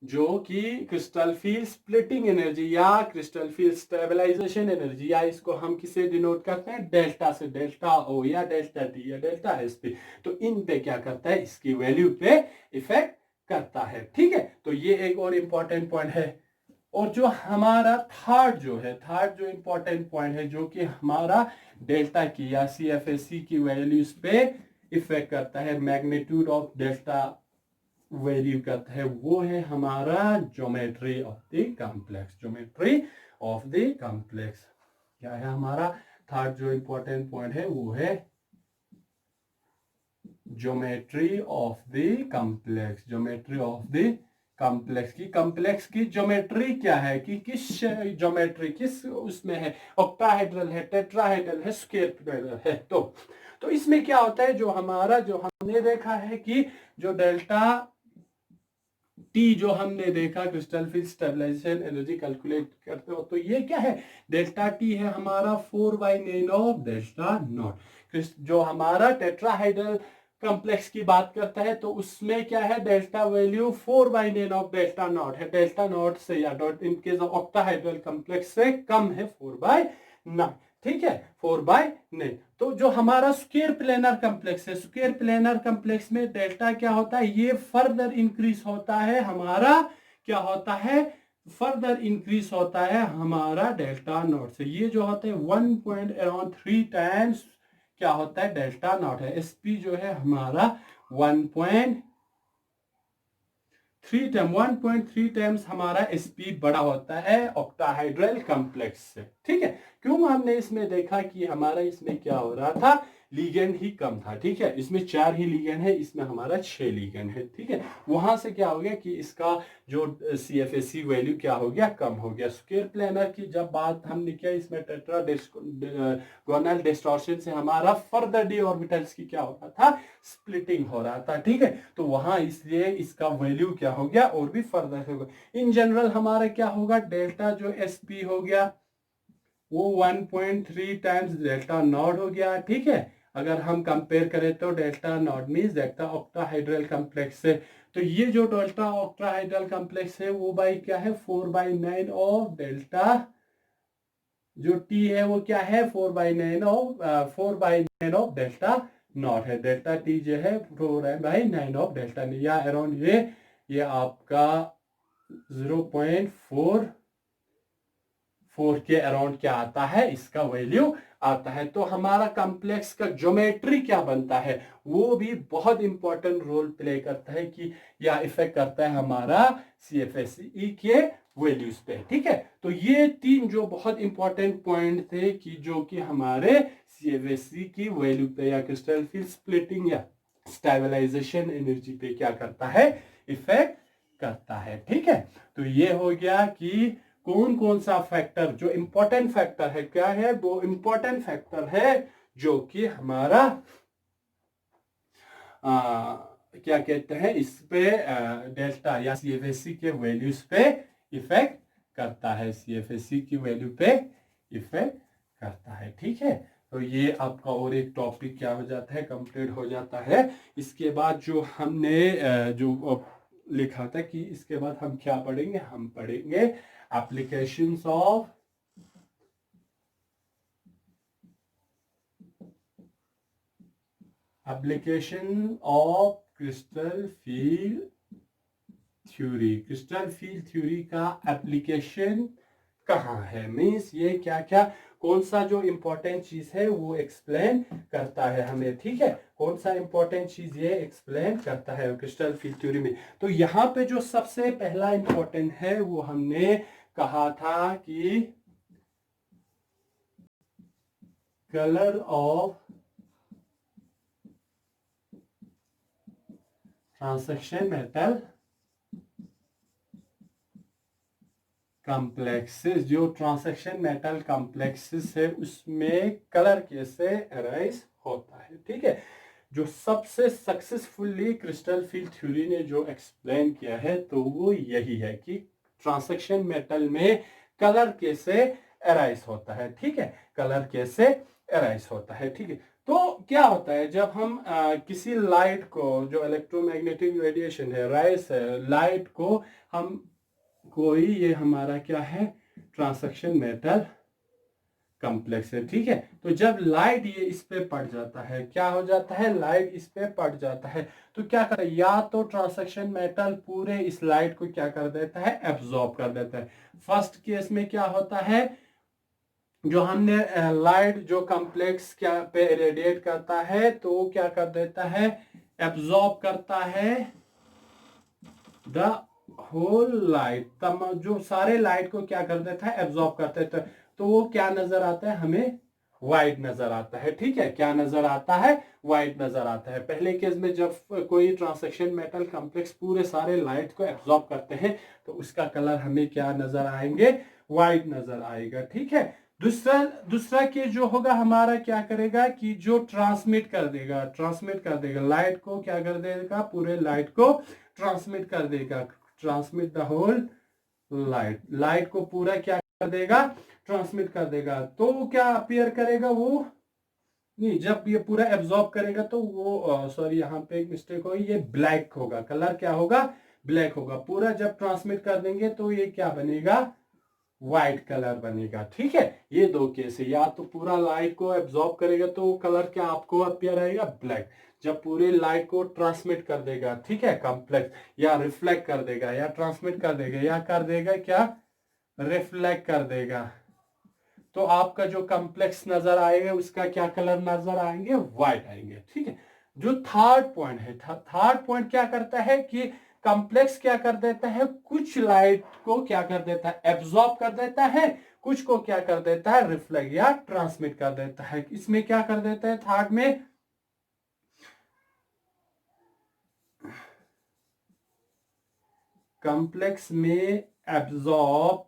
[SPEAKER 1] जो कि क्रिस्टल फील्ड स्प्लिटिंग एनर्जी या क्रिस्टल फील्ड स्टेबलाइजेशन एनर्जी, या इसको हम किसे डिनोट करते हैं, डेल्टा से, डेल्टा ओ या डेल्टा टी या डेल्टा एस पी। तो इन पे क्या करता है, इसकी वैल्यू पे इफेक्ट करता है। ठीक है, तो ये एक और इंपॉर्टेंट पॉइंट है। और जो हमारा थर्ड जो इंपॉर्टेंट पॉइंट है, जो कि हमारा डेल्टा की या सी एफ एस सी की वैल्यूज पे इफेक्ट करता है, मैग्नीट्यूड ऑफ डेल्टा वैल्यू करता है, वो है हमारा geometry of the complex. Geometry of the complex क्या है हमारा थर्ड जो इंपॉर्टेंट पॉइंट है, वो है geometry of the complex. Geometry of the complex की ज्योमेट्री क्या है, कि किस ज्योमेट्री किस उसमें है, ऑक्टाहेड्रल है, टेट्राहेड्रल है, स्क्वायर है। तो इसमें क्या होता है, जो हमने देखा है कि जो डेल्टा टी जो हमने देखा crystal field stabilisation energy calculate करते हो, तो ये क्या है, डेल्टा टी है हमारा 4/9 ऑफ डेल्टा नॉट। जो हमारा टेट्राहाइड्रल कॉम्प्लेक्स की बात करता है, तो उसमें क्या है, delta value 4/9 of delta not है। डेल्टा नॉट से या dot in case of octahedral complex से कम है 4/9। ठीक है, 4/9। तो जो हमारा स्क्वायर प्लेनर कॉम्प्लेक्स है, स्क्वायर प्लेनर कॉम्प्लेक्स में डेल्टा क्या होता है, ये फर्दर इंक्रीज होता है हमारा, क्या होता है, फर्दर इंक्रीज होता है हमारा डेल्टा नॉट से। ये जो होता है 1.3 टाइम्स क्या होता है, डेल्टा नॉट है। एसपी जो है हमारा 1.3 टाइम्स हमारा एसपी बड़ा होता है ऑक्टाहाइड्रल कॉम्प्लेक्स से। ठीक है, क्यों, हमने इसमें देखा कि हमारा इसमें क्या हो रहा था, लीगेंड ही कम था। ठीक है, इसमें 4 ही लीगेंड है, इसमें हमारा 6 लीगेंड है। ठीक है, वहां से क्या हो गया कि इसका जो CFSE वैल्यू क्या हो गया, कम हो गया। स्क्वायर प्लेनर की जब बात हमने किया, इसमें टेट्रागोनल डिस्टॉर्शन से हमारा फर्दर डी ऑर्बिटल्स की क्या हो रहा था, स्प्लिटिंग हो रहा था। ठीक है, तो वहां इसलिए इसका वैल्यू क्या हो गया, और भी फर्दर होगा। इन जनरल हमारा क्या होगा, डेल्टा जो SP हो गया वो 1.3 टाइम्स डेल्टा नॉट हो गया। ठीक है, अगर हम कंपेयर करें तो delta not means delta octahedral complex से, तो ये जो डेल्टा ऑक्टाहाइड्रल कॉम्प्लेक्स है वो बाई क्या है, 4/9 ऑफ डेल्टा, जो टी है वो क्या है, 4/9 ऑफ डेल्टा नॉट है। डेल्टा टी जो है 4/9 ऑफ डेल्टा, या अराउंड ये आपका 0.44 के अराउंड क्या आता है, इसका वैल्यू आता है। तो हमारा कॉम्प्लेक्स का ज्योमेट्री क्या बनता है, वो भी बहुत इंपॉर्टेंट रोल प्ले करता है कि या इफेक्ट करता है हमारा CFSE के वैल्यूज पे। ठीक है, तो ये 3 जो बहुत इंपॉर्टेंट पॉइंट थे कि जो कि हमारे CFSE की वैल्यू पे या क्रिस्टल फील्ड स्प्लिटिंग या स्टेबलाइजेशन एनर्जी पे क्या करता है, इफेक्ट करता है। ठीक है, तो ये हो गया कि कौन कौन सा फैक्टर, जो इंपॉर्टेंट फैक्टर है, क्या है, वो इंपॉर्टेंट फैक्टर है जो कि हमारा क्या कहते हैं, इस पे डेल्टा या CFSE के वैल्यूज पे इफेक्ट करता है, CFSE की वैल्यू पे इफेक्ट करता है। ठीक है, तो ये आपका और एक टॉपिक क्या हो जाता है, कंप्लीट हो जाता है। इसके बाद जो हमने जो लिखा था कि इसके बाद हम क्या पढ़ेंगे, हम पढ़ेंगे applications of crystal field theory. Crystal field theory का एप्लीकेशन कहाँ है, मीन्स ये क्या क्या कौन सा जो इंपॉर्टेंट चीज है वो एक्सप्लेन करता है हमें। ठीक है, कौन सा इंपॉर्टेंट चीज ये एक्सप्लेन करता है क्रिस्टल फील्ड थ्योरी में। तो यहाँ पे जो सबसे पहला इंपॉर्टेंट है वो हमने कहा था कि colour of transaction metal complexes, जो ट्रांसेक्शन मेटल कॉम्प्लेक्सेस है उसमें कलर कैसे अराइज होता है। ठीक है, जो सबसे सक्सेसफुली क्रिस्टल फील्ड थ्योरी ने जो एक्सप्लेन किया है, तो वो यही है कि ट्रांसेक्शन मेटल में कलर कैसे अराइज होता है। ठीक है, कलर कैसे अराइज होता है। ठीक है, तो क्या होता है जब हम किसी लाइट को, जो इलेक्ट्रोमैग्नेटिक रेडिएशन है, राइस है, लाइट को हम कोई, ये हमारा क्या है, ट्रांसक्शन मेटल कॉम्प्लेक्स है, ठीक है। तो जब लाइट ये इस पे पड़ जाता है, क्या हो जाता है, लाइट इस पे पड़ जाता है, तो क्या करता है, या तो ट्रांसक्शन मेटल पूरे इस लाइट को क्या कर देता है, एब्जॉर्ब कर देता है। फर्स्ट केस में क्या होता है, जो हमने लाइट जो कॉम्प्लेक्स क्या पे रेडिएट करता है, तो वो क्या कर देता है, एब्जॉर्ब करता है द होल लाइट, जो सारे लाइट को क्या कर देता है, एब्जॉर्ब करते हैं। तो वो क्या नजर आता है, हमें वाइट नजर आता है, ठीक है। क्या नजर आता है, वाइट नजर आता है। पहले केस में जब कोई ट्रांसक्शन मेटल कॉम्प्लेक्स पूरे सारे लाइट को एब्जॉर्ब करते हैं, तो उसका कलर हमें क्या नजर आएंगे, वाइट नजर आएगा, ठीक है। दूसरा दूसरा केस जो होगा हमारा, क्या करेगा कि जो ट्रांसमिट कर देगा लाइट को, क्या कर देगा, पूरे लाइट को ट्रांसमिट कर देगा, ट्रांसमिट द होल लाइट को पूरा क्या कर देगा, ट्रांसमिट कर देगा। तो वो क्या अपीयर करेगा, वो नहीं, जब ये पूरा एब्जॉर्ब करेगा तो वो सॉरी, यहाँ पे एक मिस्टेक होगी, ये ब्लैक होगा, कलर क्या होगा, ब्लैक होगा। पूरा जब ट्रांसमिट कर देंगे तो ये क्या बनेगा, व्हाइट कलर बनेगा, ठीक है। ये दो केस है, या तो पूरा लाइट को एब्जॉर्ब करेगा तो कलर क्या आपको अपीयर आएगा, ब्लैक। जब पूरे लाइट को ट्रांसमिट कर देगा, ठीक है, कॉम्प्लेक्स, या रिफ्लेक्ट कर देगा, या ट्रांसमिट कर देगा, या कर देगा क्या, रिफ्लेक्ट कर देगा, तो आपका जो कॉम्प्लेक्स नजर आएगा उसका क्या कलर नजर आएंगे, व्हाइट आएंगे, ठीक है। जो थर्ड पॉइंट है, थर्ड पॉइंट क्या करता है कि कॉम्प्लेक्स क्या कर देता है, कुछ लाइट को क्या कर देता है, एब्जॉर्ब कर देता है, कुछ को क्या कर देता है, रिफ्लेक्ट या ट्रांसमिट कर देता है। इसमें क्या कर देता है, थर्ड में कॉम्प्लेक्स में absorb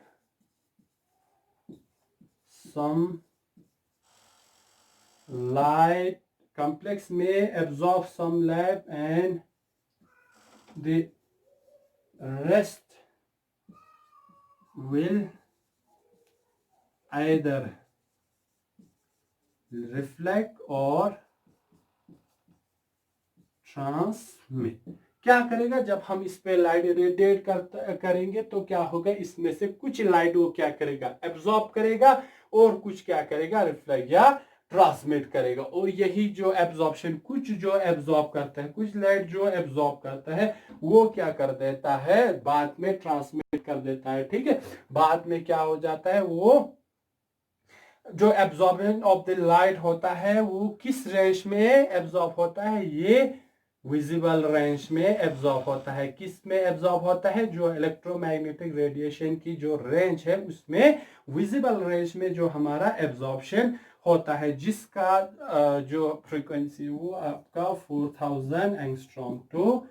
[SPEAKER 1] some light, complex may absorb some light and the rest will either reflect or transmit। क्या करेगा, जब हम इस पे लाइट रेडिएट करेंगे तो क्या होगा, इसमें से कुछ लाइट वो क्या करेगा, एब्जॉर्ब करेगा, और कुछ क्या करेगा, रिफ्लेक्ट या ट्रांसमिट करेगा। और यही जो एब्जॉर्प्शन, कुछ जो एब्जॉर्ब करता है, कुछ लाइट जो एब्जॉर्ब करता है, वो क्या कर देता है, बाद में ट्रांसमिट कर देता है, ठीक है। बाद में क्या हो जाता है, वो जो एब्जॉर्बन ऑफ द लाइट होता है वो किस रेंज में एब्जॉर्ब होता है, ये विजिबल रेंज में एब्जॉर्ब होता है। किस में एब्जॉर्ब होता है, जो इलेक्ट्रोमैग्नेटिक रेडिएशन की जो रेंज है उसमें, विजिबल रेंज में जो हमारा एब्जॉर्प्शन होता है, जिसका जो फ्रीक्वेंसी वो आपका 4000 एंगस्ट्रॉम टू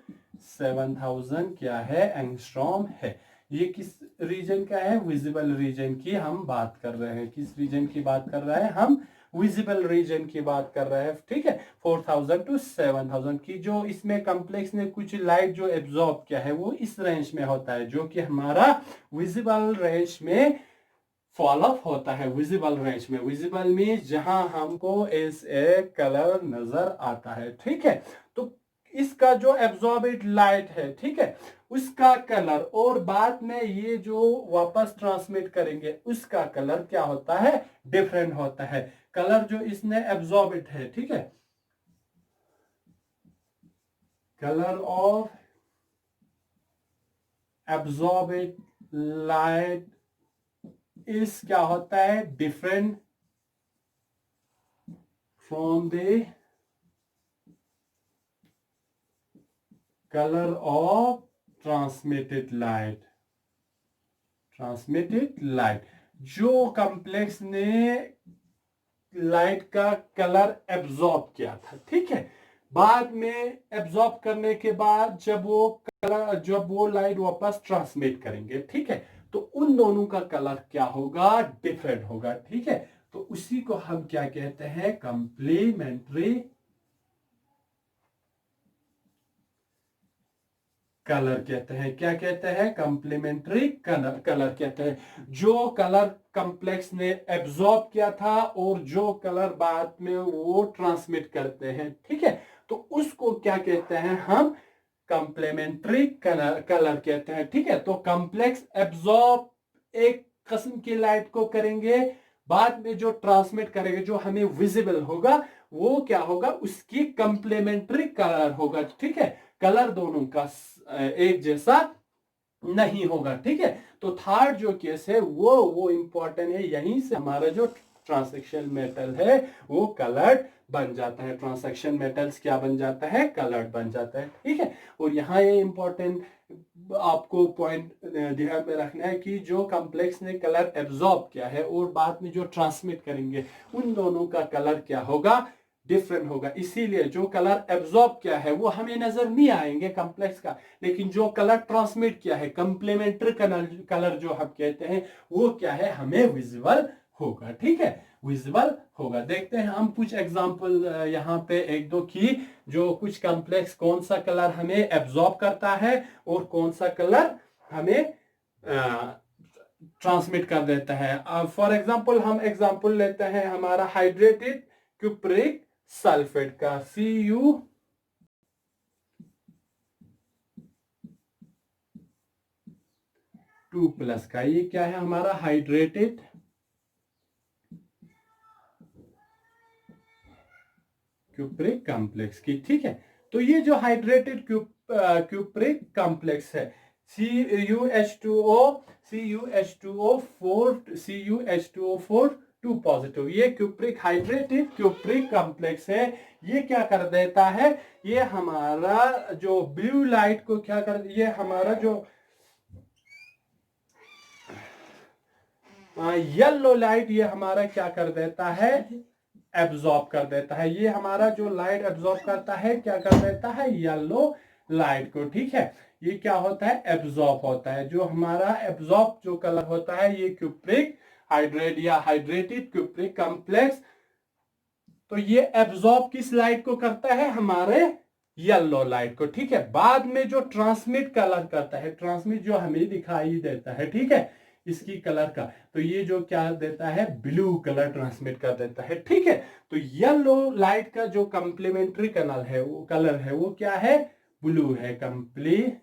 [SPEAKER 1] 7000 क्या है, एंगस्ट्रॉम है। ये किस रीजन का है, विजिबल रीजन की हम बात कर रहे हैं। किस रीजन की बात कर रहे हैं हम, विजिबल रीजन की बात कर रहे हैं, ठीक है। 4000 टू 7000 की जो इसमें कॉम्प्लेक्स ने कुछ लाइट जो एब्जॉर्ब किया है, वो इस रेंज में होता है, जो कि हमारा विजिबल रेंज में फॉल ऑफ होता है। विजिबल रेंज में, विजिबल में जहां हमको इस एक कलर नजर आता है, ठीक है। तो इसका जो एब्जॉर्बेड लाइट है, ठीक है, उसका कलर, और बाद में ये जो वापस ट्रांसमिट करेंगे उसका कलर क्या होता है, डिफरेंट होता है। कलर जो इसने एब्जॉर्बेड है, ठीक है, कलर ऑफ एब्जॉर्बेड लाइट इस क्या होता है, different from the color of transmitted light। Transmitted light, जो कॉम्प्लेक्स ने लाइट का कलर एब्जॉर्ब किया था, ठीक है, बाद में एब्जॉर्ब करने के बाद जब वो कलर, जब वो लाइट वापस ट्रांसमिट करेंगे, ठीक है, तो उन दोनों का कलर क्या होगा, डिफरेंट होगा, ठीक है। तो उसी को हम क्या कहते हैं, कंप्लीमेंट्री कलर कहते हैं। क्या कहते हैं? कंप्लीमेंट्री कलर कहते हैं। जो कलर कॉम्प्लेक्स ने एब्जॉर्ब किया था और जो कलर बाद में वो ट्रांसमिट करते हैं, ठीक है, तो उसको क्या कहते हैं? हम कंप्लीमेंट्री कलर कहते हैं, ठीक है। तो कॉम्प्लेक्स एब्जॉर्ब एक किस्म की लाइट को करेंगे, बाद में जो ट्रांसमिट करेंगे, जो हमें विजिबल होगा, वो क्या होगा? उसकी कंप्लीमेंट्री कलर होगा, ठीक है। कलर दोनों का एक जैसा नहीं होगा, ठीक है। तो थर्ड जो केस है वो इंपॉर्टेंट है। यहीं से हमारा जो ट्रांसेक्शन मेटल है वो कलर्ड बन जाता है। ट्रांसेक्शन मेटल्स क्या बन जाता है? कलर्ड बन जाता है, ठीक है। और यहाँ ये इंपॉर्टेंट आपको पॉइंट ध्यान में रखना है कि जो कॉम्प्लेक्स ने कलर एब्जॉर्ब किया है और बाद में जो ट्रांसमिट करेंगे, उन दोनों का कलर क्या होगा? डिफरेंट होगा। इसीलिए जो कलर एब्जॉर्ब किया है वो हमें नजर नहीं आएंगे कॉम्प्लेक्स का, लेकिन जो कलर ट्रांसमिट किया है, कंप्लीमेंट्री कलर जो हम कहते हैं, वो क्या है? हमें विजिबल होगा, ठीक है, विजिबल होगा। देखते हैं हम कुछ एग्जांपल यहाँ पे एक दो की, जो कुछ कॉम्प्लेक्स कौन सा कलर हमें एब्जॉर्ब करता है और कौन सा कलर हमें ट्रांसमिट कर देता है। फॉर एग्जांपल हम एग्जांपल लेते हैं हमारा हाइड्रेटेड क्यूप्रिक सल्फेट का, Cu2+ का। ये क्या है? हमारा हाइड्रेटेड क्यूप्रिक कॉम्प्लेक्स की, ठीक है। तो ये जो हाइड्रेटेड क्यूप्रिक कॉम्प्लेक्स है, CuH2O, CuH2O4, CuH2O4 2 पॉजिटिव, ये क्यूप्रिक हाइड्रेटेड क्यूप्रिक कॉम्प्लेक्स है। ये क्या कर देता है? ये हमारा जो ब्लू लाइट को क्या कर, ये हमारा जो येलो लाइट, ये हमारा क्या कर देता है? एब्जॉर्ब कर देता है। ये हमारा जो लाइट एब्जॉर्ब करता है, क्या कर देता है? येलो लाइट को, ठीक है। ये क्या होता है? एब्जॉर्ब होता है। जो हमारा एब्जॉर्ब जो कलर होता है, ये क्यूप्रिक हाइड्रेट या हाइड्रेटेड क्यूप्रिक कॉम्प्लेक्स, तो ये एब्जॉर्ब किस लाइट को करता है? हमारे येलो लाइट को, ठीक है। बाद में जो ट्रांसमिट कलर करता है, ट्रांसमिट जो हमें दिखाई देता है, ठीक है, इसकी कलर का, तो ये जो क्या देता है? ब्लू कलर ट्रांसमिट कर देता है, ठीक है। तो येलो लाइट का जो कंप्लीमेंट्री कलर है वो क्या है? ब्लू है, कंप्लीमेंट्री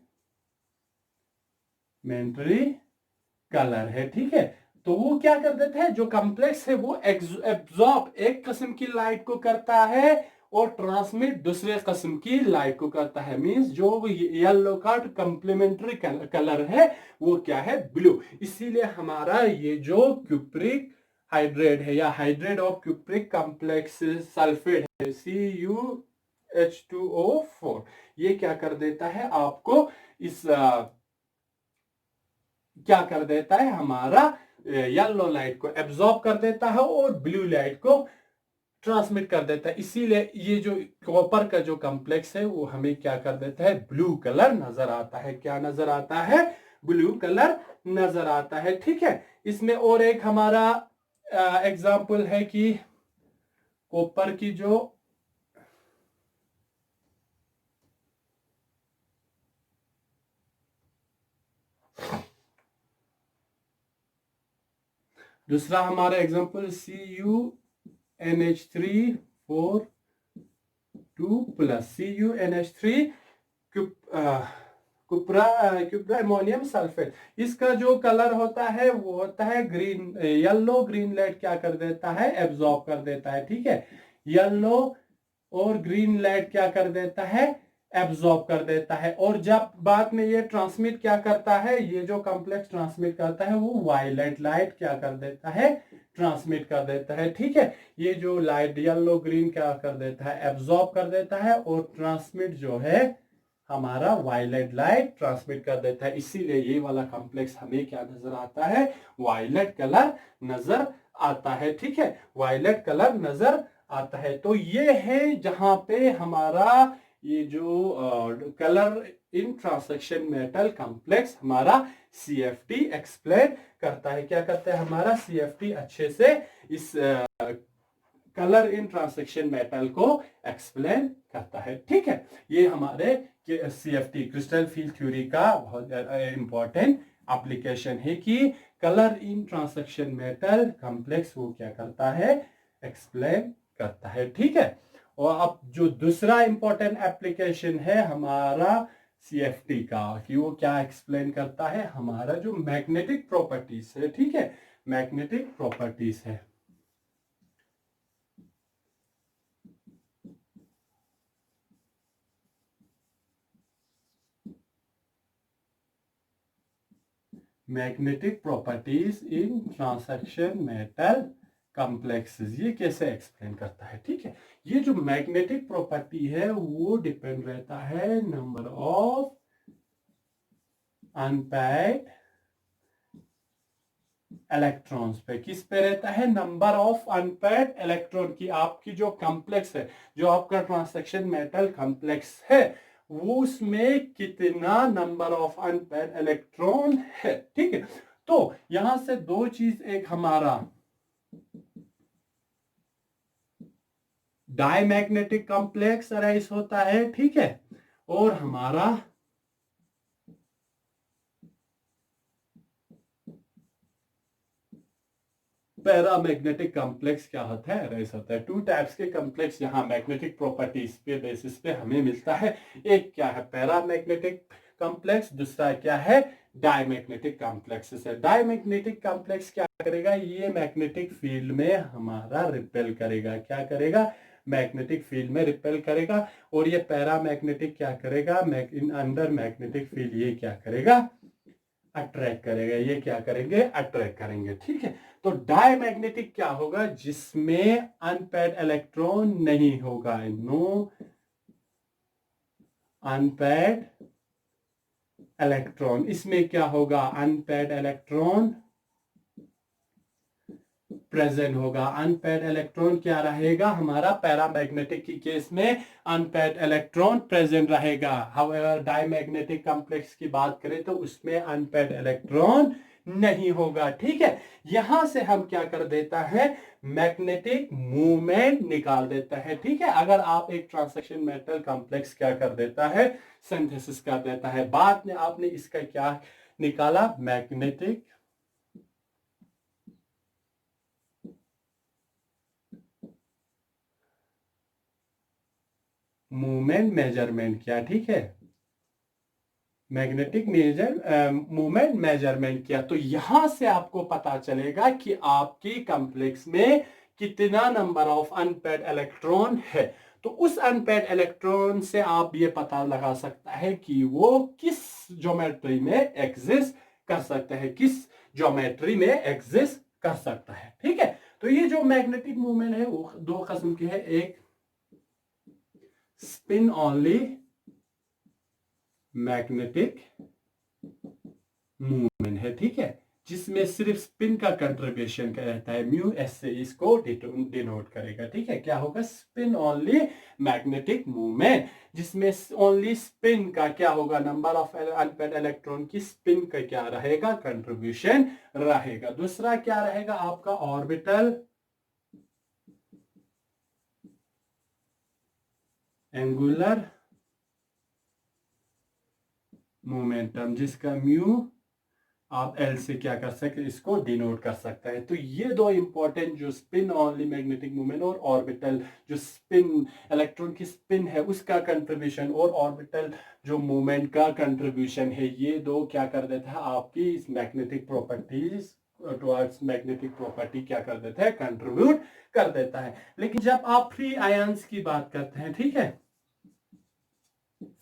[SPEAKER 1] कलर है, ठीक है। तो वो क्या कर देता है? जो कॉम्प्लेक्स है वो एब्जॉर्ब एक किस्म की लाइट को करता है और ट्रांसमिट दूसरे किस्म की लाइट को करता है। मींस जो येलो का कंप्लीमेंट्री कलर है वो क्या है? ब्लू। इसीलिए हमारा ये जो क्यूप्रिक हाइड्रेट है या hydrate of cupric complex sulphate है, CuH2O4, ये क्या कर देता है? आपको इस क्या कर देता है? हमारा येलो लाइट को एब्जॉर्ब कर देता है और ब्लू लाइट को ट्रांसमिट कर देता है। इसीलिए ये जो कॉपर का जो कॉम्प्लेक्स है वो हमें क्या कर देता है? ब्लू कलर नजर आता है। क्या नजर आता है? ब्लू कलर नजर आता है, ठीक है। इसमें और एक हमारा एग्जाम्पल है कि कॉपर की जो दूसरा हमारा example CuNH3 2+, CuNH3 कुप्रा ammonium sulphate. इसका जो कलर होता है वो होता है ग्रीन, येलो ग्रीन लाइट क्या कर देता है? एब्जॉर्ब कर देता है, ठीक है। येलो और ग्रीन लाइट क्या कर देता है? एब्जॉर्ब कर देता है। और जब बाद में ये ट्रांसमिट क्या करता है? ये जो कॉम्प्लेक्स ट्रांसमिट करता है वो वायलेट लाइट क्या कर देता है? ट्रांसमिट कर देता है, ठीक है। ये जो लाइट येलो ग्रीन क्या कर देता है? एब्जॉर्ब कर देता है और ट्रांसमिट जो है हमारा वायलेट लाइट ट्रांसमिट कर देता है। इसीलिए ये वाला कॉम्प्लेक्स हमें क्या नजर आता है? वायलेट कलर नजर आता है, ठीक है, वायलेट कलर नजर आता है। तो ये है जहां पे हमारा ये जो कलर इन ट्रांसेक्शन मेटल कॉम्प्लेक्स हमारा CFT एक्सप्लेन करता है। क्या करता है हमारा CFT? अच्छे से इस कलर इन ट्रांसेक्शन मेटल को एक्सप्लेन करता है, ठीक है। ये हमारे CFT क्रिस्टल फील्ड थ्योरी का बहुत इंपॉर्टेंट एप्लीकेशन है कि कलर इन ट्रांसैक्शन मेटल कॉम्प्लेक्स वो क्या करता है, एक्सप्लेन करता है। ठीक है, और अब जो दूसरा इंपॉर्टेंट एप्लीकेशन है हमारा CFT का, कि वो क्या एक्सप्लेन करता है, हमारा जो मैग्नेटिक प्रॉपर्टीज है। ठीक है, मैग्नेटिक प्रॉपर्टीज है। मैग्नेटिक प्रॉपर्टीज इन ट्रांसैक्शन मेटल कॉम्प्लेक्सेस, ये कैसे एक्सप्लेन करता है। ठीक है, ये जो मैग्नेटिक प्रॉपर्टी है वो डिपेंड रहता है नंबर ऑफ अनपेयर्ड इलेक्ट्रॉन्स पे। किस पे रहता है, नंबर ऑफ अनपेयर्ड इलेक्ट्रॉन की। आपकी जो कॉम्प्लेक्स है, जो आपका ट्रांसैक्शन मेटल कॉम्प्लेक्स है, वो उसमें कितना नंबर ऑफ अनपेयर्ड इलेक्ट्रॉन है। ठीक है, तो यहां से दो चीज, एक हमारा डायमैग्नेटिक कॉम्प्लेक्स अराइज होता है। ठीक है, और हमारा पैरामैग्नेटिक कॉम्प्लेक्स क्या होता है, अराइज होता है। टू टाइप्स के कॉम्प्लेक्स यहाँ मैग्नेटिक प्रॉपर्टीज पे बेसिस पे हमें मिलता है। एक क्या है, पैरामैग्नेटिक कॉम्प्लेक्स, दूसरा क्या है, डायमैग्नेटिक कॉम्प्लेक्स है। डायमैग्नेटिक कॉम्प्लेक्स क्या करेगा, ये मैग्नेटिक फील्ड में हमारा रिपेल करेगा। क्या करेगा, मैग्नेटिक फील्ड में रिपेल करेगा। और ये पैरामैग्नेटिक क्या करेगा, अंडर मैग्नेटिक फील्ड ये क्या करेगा, अट्रैक्ट करेगा। ये क्या करेंगे, अट्रैक्ट करेंगे। ठीक है, तो डायमैग्नेटिक क्या होगा, जिसमें अनपेयर्ड इलेक्ट्रॉन नहीं होगा, नो अनपेयर्ड इलेक्ट्रॉन। इसमें क्या होगा, अनपेयर्ड इलेक्ट्रॉन प्रेजेंट होगा। अनपेयर्ड इलेक्ट्रॉन क्या रहेगा, हमारा पैरामैग्नेटिक की केस में अनपेयर्ड इलेक्ट्रॉन प्रेजेंट रहेगा। हाउएवर डायमैग्नेटिक कॉम्प्लेक्स की बात करें तो उसमें अनपेयर्ड इलेक्ट्रॉन नहीं होगा। ठीक है, यहां से हम क्या कर देता है, मैग्नेटिक मूवमेंट निकाल देता है। ठीक है, अगर आप एक ट्रांसैक्शन मेटल कॉम्प्लेक्स क्या कर देता है, सिंथेसिस कर देता है, बाद में आपने इसका क्या निकाला, मैग्नेटिक मूवमेंट मेजरमेंट किया। ठीक है, मैग्नेटिक मूवमेंट मेजरमेंट किया, तो यहां से आपको पता चलेगा कि आपकी कॉम्प्लेक्स में कितना नंबर ऑफ अनपेयर्ड इलेक्ट्रॉन है। तो उस अनपेयर्ड इलेक्ट्रॉन से आप ये पता लगा सकता है कि वो किस ज्योमेट्री में एग्जिस्ट कर सकता है, किस ज्योमेट्री में एग्जिस्ट कर सकता है। ठीक है, तो ये जो मैग्नेटिक मूवमेंट है वो दो किस्म के है, एक स्पिन ओनली मैग्नेटिक मूवमेंट है। ठीक है, जिसमें सिर्फ स्पिन का कंट्रीब्यूशन रहता है, म्यू एस से इसको डिनोट करेगा। ठीक है, क्या होगा, स्पिन ओनली मैग्नेटिक मूवमेंट, जिसमें ओनली स्पिन का क्या होगा, नंबर ऑफ अनपेयर्ड इलेक्ट्रॉन की स्पिन का क्या रहेगा, कंट्रीब्यूशन रहेगा। दूसरा क्या रहेगा आपका, ऑर्बिटल एंगुलर मोमेंटम, जिसका म्यू आप एल से क्या कर सकते, इसको डिनोट कर सकता है। तो ये दो इंपॉर्टेंट, जो स्पिन ओनली मैग्नेटिक मूवमेंट और ऑर्बिटल जो स्पिन इलेक्ट्रॉन की स्पिन है उसका कंट्रीब्यूशन, और ऑर्बिटल जो मूवमेंट का कंट्रीब्यूशन है, ये दो क्या कर देता है, आपकी इस magnetic properties towards magnetic property क्या कर देता है, कंट्रीब्यूट कर देता है। लेकिन जब आप फ्री आयंस की बात करते हैं, ठीक है,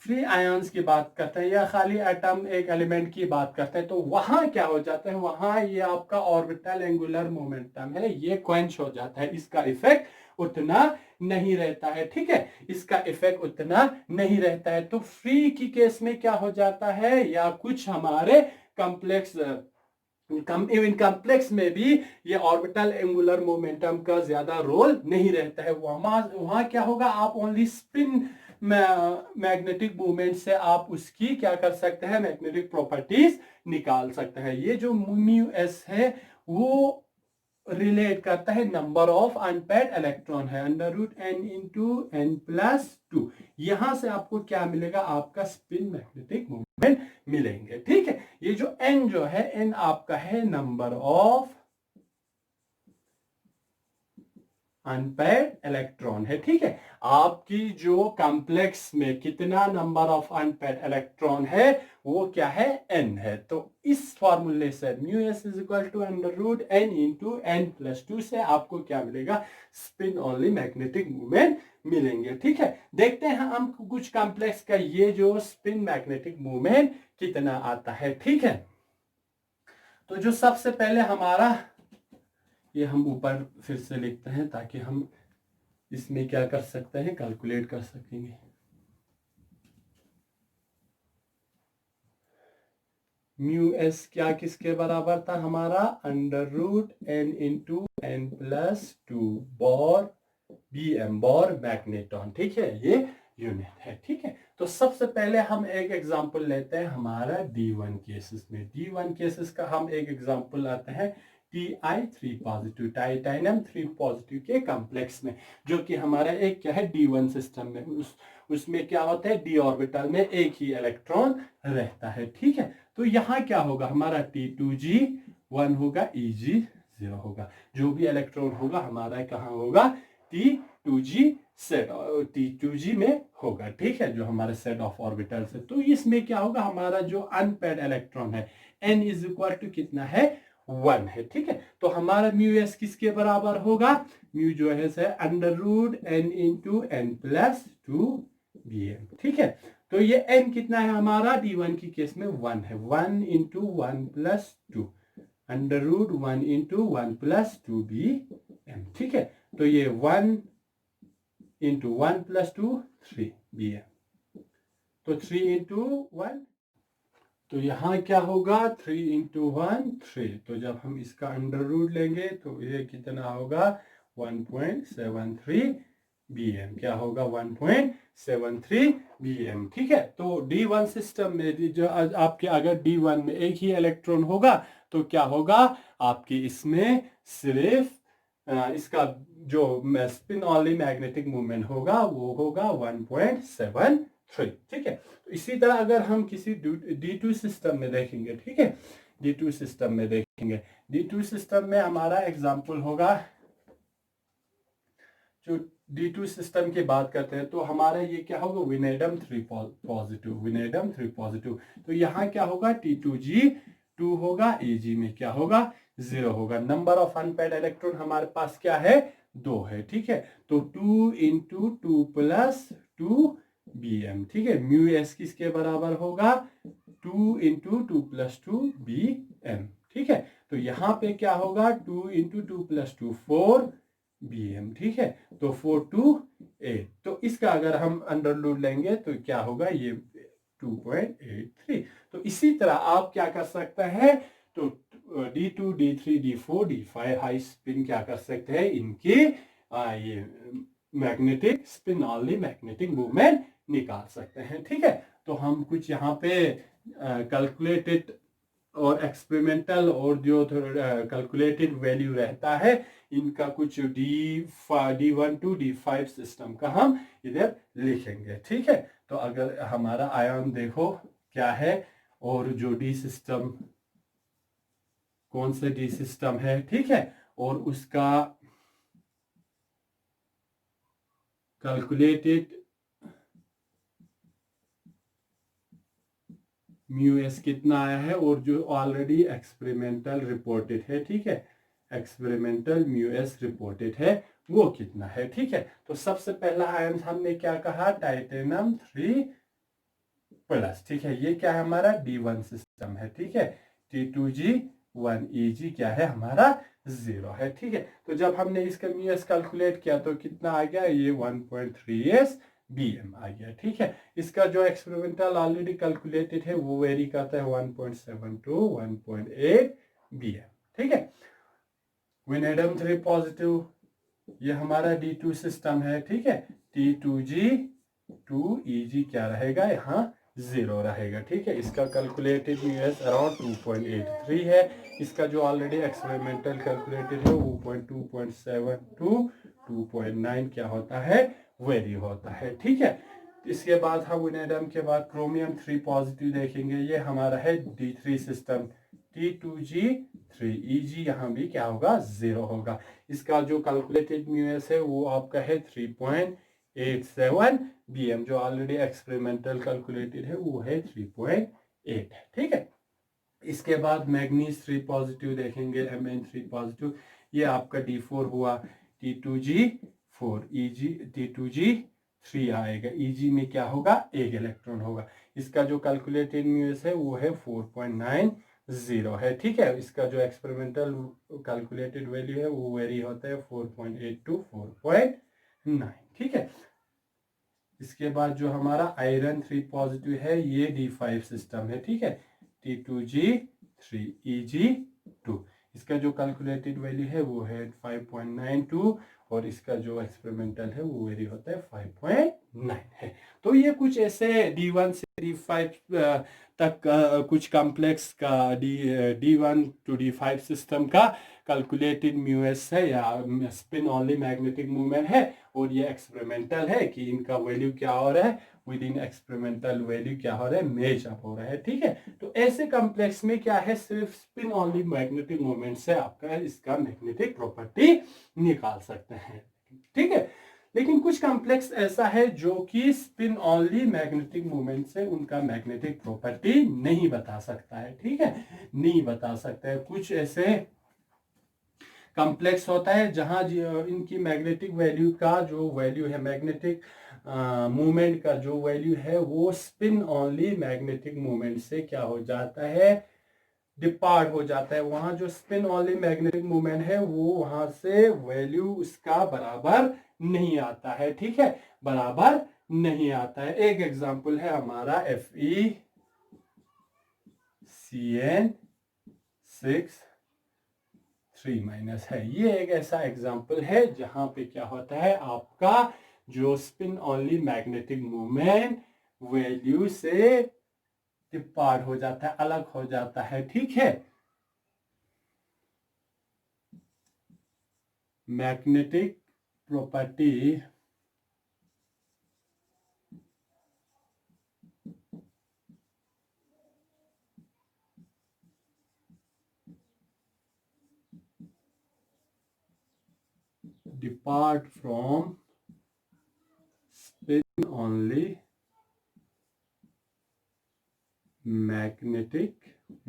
[SPEAKER 1] फ्री आयंस की बात करते हैं या खाली एटम एक एलिमेंट की बात करते हैं, तो वहां क्या हो जाता है, वहां ये आपका ऑर्बिटल एंगुलर मोमेंटम है, ये क्वेंच हो जाता है, इसका इफेक्ट उतना नहीं रहता है। ठीक है, इसका इफेक्ट उतना नहीं रहता है। तो फ्री की केस में क्या हो जाता है, या कुछ हमारे कॉम्प्लेक्स इवन कॉम्प्लेक्स में भी ये ऑर्बिटल एंगुलर मोमेंटम का ज्यादा रोल नहीं रहता है। वहां क्या होगा, आप ओनली स्पिन मैग्नेटिक मूवमेंट से आप उसकी क्या कर सकते हैं, मैग्नेटिक प्रॉपर्टीज निकाल सकते हैं। ये जो म्यू एस है वो रिलेट करता है नंबर ऑफ अनपेयर्ड इलेक्ट्रॉन है under root n into n plus 2। यहां से आपको क्या मिलेगा, आपका स्पिन मैग्नेटिक मोमेंट मिलेंगे। ठीक है, ये जो n जो है n आपका है नंबर ऑफ अनपेयर्ड इलेक्ट्रॉन है। ठीक है, आपकी जो कॉम्प्लेक्स में कितना नंबर ऑफ अनपेयर्ड इलेक्ट्रॉन है वो क्या है, n है। तो इस फॉर्मूले से mu s is equal to under root n into n plus 2 से आपको क्या मिलेगा, स्पिन ओनली मैग्नेटिक मूवमेंट मिलेंगे। ठीक है, देखते हैं हम कुछ कॉम्प्लेक्स का ये जो स्पिन मैग्नेटिक मूवमेंट कितना आता है। ठीक है, तो जो सबसे पहले हमारा, ये हम ऊपर फिर से लिखते हैं ताकि हम इसमें क्या कर सकते हैं, कैलकुलेट कर सकेंगे। म्यू एस क्या किसके बराबर था हमारा, under root n into n plus 2 Bohr B M Bohr magneton. ठीक है, ये यूनिट है। ठीक है, तो सबसे पहले हम एक एग्जांपल लेते हैं हमारा D1 केसेस में। D1 केसेस का हम एक एग्जांपल लाते हैं Ti3 पॉजिटिव टाइटेनियम 3 पॉजिटिव के कॉम्प्लेक्स में, जो कि हमारा एक क्या है D1 सिस्टम में, उसमें क्या होता है, d ऑर्बिटल में एक ही इलेक्ट्रॉन रहता है। ठीक है, तो यहाँ क्या होगा, हमारा T2g 1 होगा, Eg 0 होगा। जो भी इलेक्ट्रॉन होगा हमारा कहाँ होगा, T2g सेट, T2g में होगा। ठीक है, जो हमारे सेट ऑफ ऑर्बिटल है। तो इसमें क्या होगा, हमारा जो अनपेयर्ड इलेक्ट्रॉन है n इज इक्वल टू कितना है, 1 है। ठीक है, तो हमारा म्यू एस किसके बराबर होगा, म्यू जो है under root n into n plus 2 bm। ठीक है, तो ये n कितना है हमारा, D1 की केस में 1 है, 1 into 1 plus 2 under root 1 into 1 plus 2 bm। ठीक है, तो ये 1 इंटू 1 प्लस 2 3 bm, तो 3 इंटू 1, तो यहाँ क्या होगा, 3 इंटू 1 3। तो जब हम इसका अंडर रूट लेंगे तो ये कितना होगा, 1.73 bm। क्या होगा, 1.73 bm। ठीक है, तो D1 सिस्टम में जो आपके अगर D1 में एक ही इलेक्ट्रॉन होगा तो क्या होगा, आपके इसमें सिर्फ इसका जो स्पिन ओनली मैग्नेटिक मूवमेंट होगा वो होगा 1.73। ठीक है, तो इसी तरह अगर हम किसी D2 सिस्टम में देखेंगे, ठीक है, D2 सिस्टम में देखेंगे, D2 सिस्टम में हमारा एग्जांपल होगा, जो D2 सिस्टम की बात करते हैं तो हमारा ये क्या होगा, विनेडियम 3 पॉजिटिव, विनेडियम 3 पॉजिटिव। तो यहाँ क्या होगा, T2g 2 होगा, Ag में क्या होगा, 0 होगा। नंबर ऑफ अनपेयर्ड इलेक्ट्रॉन हमारे पास क्या है, 2 है। ठीक है, तो 2 इंटू 2 प्लस 2 bm। ठीक है, म्यू एस किसके बराबर होगा, 2 इंटू 2 प्लस 2 bm। ठीक है, तो यहाँ पे क्या होगा, 2 इंटू 2 प्लस 2 4 bm। ठीक है, तो 4 2 8। तो इसका अगर हम अंडर रूट लेंगे तो क्या होगा, ये 2.83। तो इसी तरह आप क्या कर सकते हैं, तो D2 D3 D4 D5 high spin क्या कर सकते हैं, इनके ये magnetic spin only magnetic movement निकाल सकते हैं। ठीक है, तो हम कुछ यहाँ पे कैलकुलेटेड और एक्सपेरिमेंटल और जो कैलकुलेटेड वैल्यू रहता है इनका कुछ D1 टू D5 सिस्टम का हम इधर लिखेंगे। ठीक है, तो अगर हमारा आयन देखो क्या है, और जो D सिस्टम, कौन सा D सिस्टम है, ठीक है, और उसका कैलकुलेटेड म्यू एस कितना आया है, और जो ऑलरेडी एक्सपेरिमेंटल रिपोर्टेड है, ठीक है, एक्सपेरिमेंटल म्यू एस रिपोर्टेड है वो कितना है। ठीक है, तो सबसे पहला आयन हमने क्या कहा, टाइटेनियम 3 प्लस। ठीक है, ये क्या है, हमारा D1 सिस्टम है। ठीक है, T2g 1 Eg क्या है, हमारा 0 है। ठीक है, तो जब हमने इसका म्यू एस कैलकुलेट किया तो कितना आ गया, ये 1.3s bm आ गया। ठीक है, इसका जो एक्सपेरिमेंटल ऑलरेडी कैलकुलेटेड है वो वेरी करता है 1.7 टू 1.8 bm। ठीक है, विनेडियम 3 पॉजिटिव, ये हमारा D2 सिस्टम है। ठीक है, T2g 2 Eg क्या रहेगा, यहाँ 0 रहेगा। ठीक है, इसका कैलकुलेटेड यूएस अराउंड 2.83 है। इसका जो ऑलरेडी एक्सपेरिमेंटल कैलकुलेटेड है वो 2.7 टू 2.9 क्या होता है, वेरी होता है। ठीक है, इसके बाद हम विनेडम के बाद क्रोमियम 3 पॉजिटिव देखेंगे। ये हमारा है D3 सिस्टम, T2G3 यहाँ भी क्या होगा, 0 होगा। इसका जो कैलकुलेटेड म्यूएस है वो आपका है 3.87। BM जो ऑलरेडी एक्सपेरिमेंटल कैलकुलेटेड है वो है 3.8 है। ठीक है, इसके बाद मैग्नीज 3 पॉजिटिव देखेंगे, Mn3 पॉजिटिव, ये आपका D4 हुआ, T2G4 EG T2G3 आएगा। EG में क्या होगा, एक इलेक्ट्रॉन होगा। इसका जो कैलकुलेटेड म्यूएस है वो है 4.90 है। ठीक है, इसका जो एक्सपेरिमेंटल कैलकुलेटेड वैल्यू है वो वेरी होता है 4.8 टू 4.9। ठीक है, इसके बाद जो हमारा आयरन 3 पॉजिटिव है ये D5 सिस्टम है। ठीक है, T2G3 EG2, इसका जो कैलकुलेटेड वैल्यू है वो है 5.92 और इसका जो एक्सपेरिमेंटल है वो वेरी होता है 5.9 है। तो ये कुछ ऐसे D1 से D5 तक कुछ कॉम्प्लेक्स का D1 टू D5 सिस्टम का कैलकुलेटेड म्यूएस है या स्पिन ओनली मैग्नेटिक मूवमेंट है, और ये एक्सपेरिमेंटल है कि इनका वैल्यू क्या हो रहा है, विद इन एक्सपेरिमेंटल वैल्यू क्या हो रहा है, मैच अप हो रहा है। ठीक है, तो ऐसे कॉम्प्लेक्स में क्या है, सिर्फ स्पिन ओनली मैग्नेटिक मूवमेंट से आपका इसका मैग्नेटिक प्रॉपर्टी निकाल सकते हैं। ठीक है, लेकिन कुछ कॉम्प्लेक्स ऐसा है जो कि स्पिन ओनली मैग्नेटिक मूवमेंट से उनका मैग्नेटिक प्रॉपर्टी नहीं बता सकता है। ठीक है, नहीं बता सकता है। कुछ ऐसे कॉम्प्लेक्स होता है जहां इनकी मैग्नेटिक वैल्यू का जो वैल्यू है, मैग्नेटिक मूवमेंट का जो वैल्यू है वो स्पिन ओनली मैग्नेटिक मूवमेंट से क्या हो जाता है, डिपार्ट हो जाता है। वहां जो स्पिन ओनली मैग्नेटिक मूवमेंट है वो वहां से वैल्यू उसका बराबर नहीं आता है। ठीक है, बराबर नहीं आता है। एक एग्जांपल है हमारा FeCN6 3- है। ये एक ऐसा एग्जांपल है जहां पे क्या होता है, आपका जो spin only magnetic movement value से डिपार्ट हो जाता है, अलग हो जाता है। ठीक है, magnetic property depart from spin only magnetic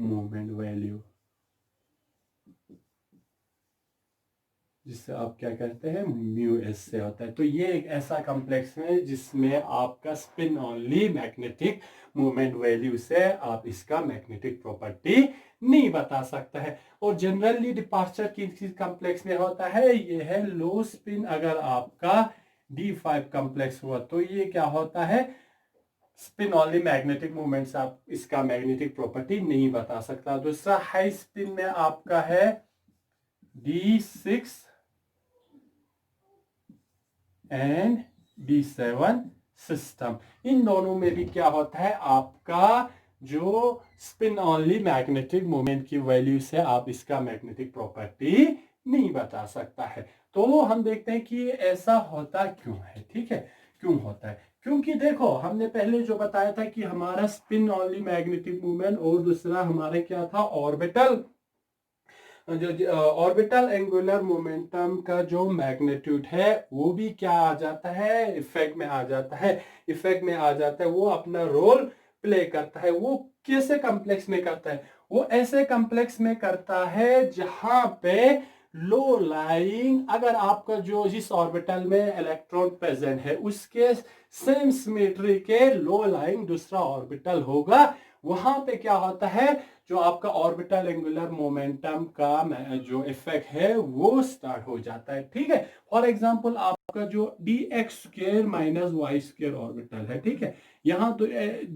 [SPEAKER 1] moment value, जिससे आप क्या कहते हैं, म्यू एस से होता है। तो ये एक ऐसा कॉम्प्लेक्स है जिसमें आपका spin only magnetic moment value से आप इसका मैग्नेटिक प्रॉपर्टी नहीं बता सकता है। और जनरली डिपार्चर किस कॉम्प्लेक्स में होता है, ये है लो स्पिन। अगर आपका D5 कॉम्प्लेक्स हुआ तो ये क्या होता है, स्पिन ओनली मैग्नेटिक मूवमेंट से आप इसका मैग्नेटिक प्रॉपर्टी नहीं बता सकता। दूसरा हाई स्पिन में आपका है D6 एंड D7 सिस्टम। इन दोनों में भी क्या होता है, आपका जो स्पिन ओनली मैग्नेटिक मोमेंट की वैल्यू से आप इसका मैग्नेटिक प्रॉपर्टी नहीं बता सकता है। तो हम देखते हैं कि ऐसा होता क्यों है। ठीक है, क्यों होता है, क्योंकि देखो हमने पहले जो बताया था कि हमारा स्पिन ओनली मैग्नेटिक मूवमेंट और दूसरा हमारा क्या था, ऑर्बिटल, जो ऑर्बिटल एंगुलर मोमेंटम का जो मैग्नीट्यूड है वो भी क्या आ जाता है, इफेक्ट में आ जाता है। इफेक्ट में आ जाता है, वो अपना रोल प्ले करता है। वो कैसे कॉम्प्लेक्स में करता है, वो ऐसे कॉम्प्लेक्स में करता है जहां पे लो लाइंग, अगर आपका जो जिस ऑर्बिटल में इलेक्ट्रॉन प्रेजेंट है उसके सेम सिमेट्री के लो लाइंग दूसरा ऑर्बिटल होगा, वहां पे क्या होता है, जो आपका ऑर्बिटल एंगुलर मोमेंटम का जो इफेक्ट है वो स्टार्ट हो जाता है। ठीक है, फॉर एग्जांपल आपका जो dx² - y² ऑर्बिटल है, ठीक है, यहाँ तो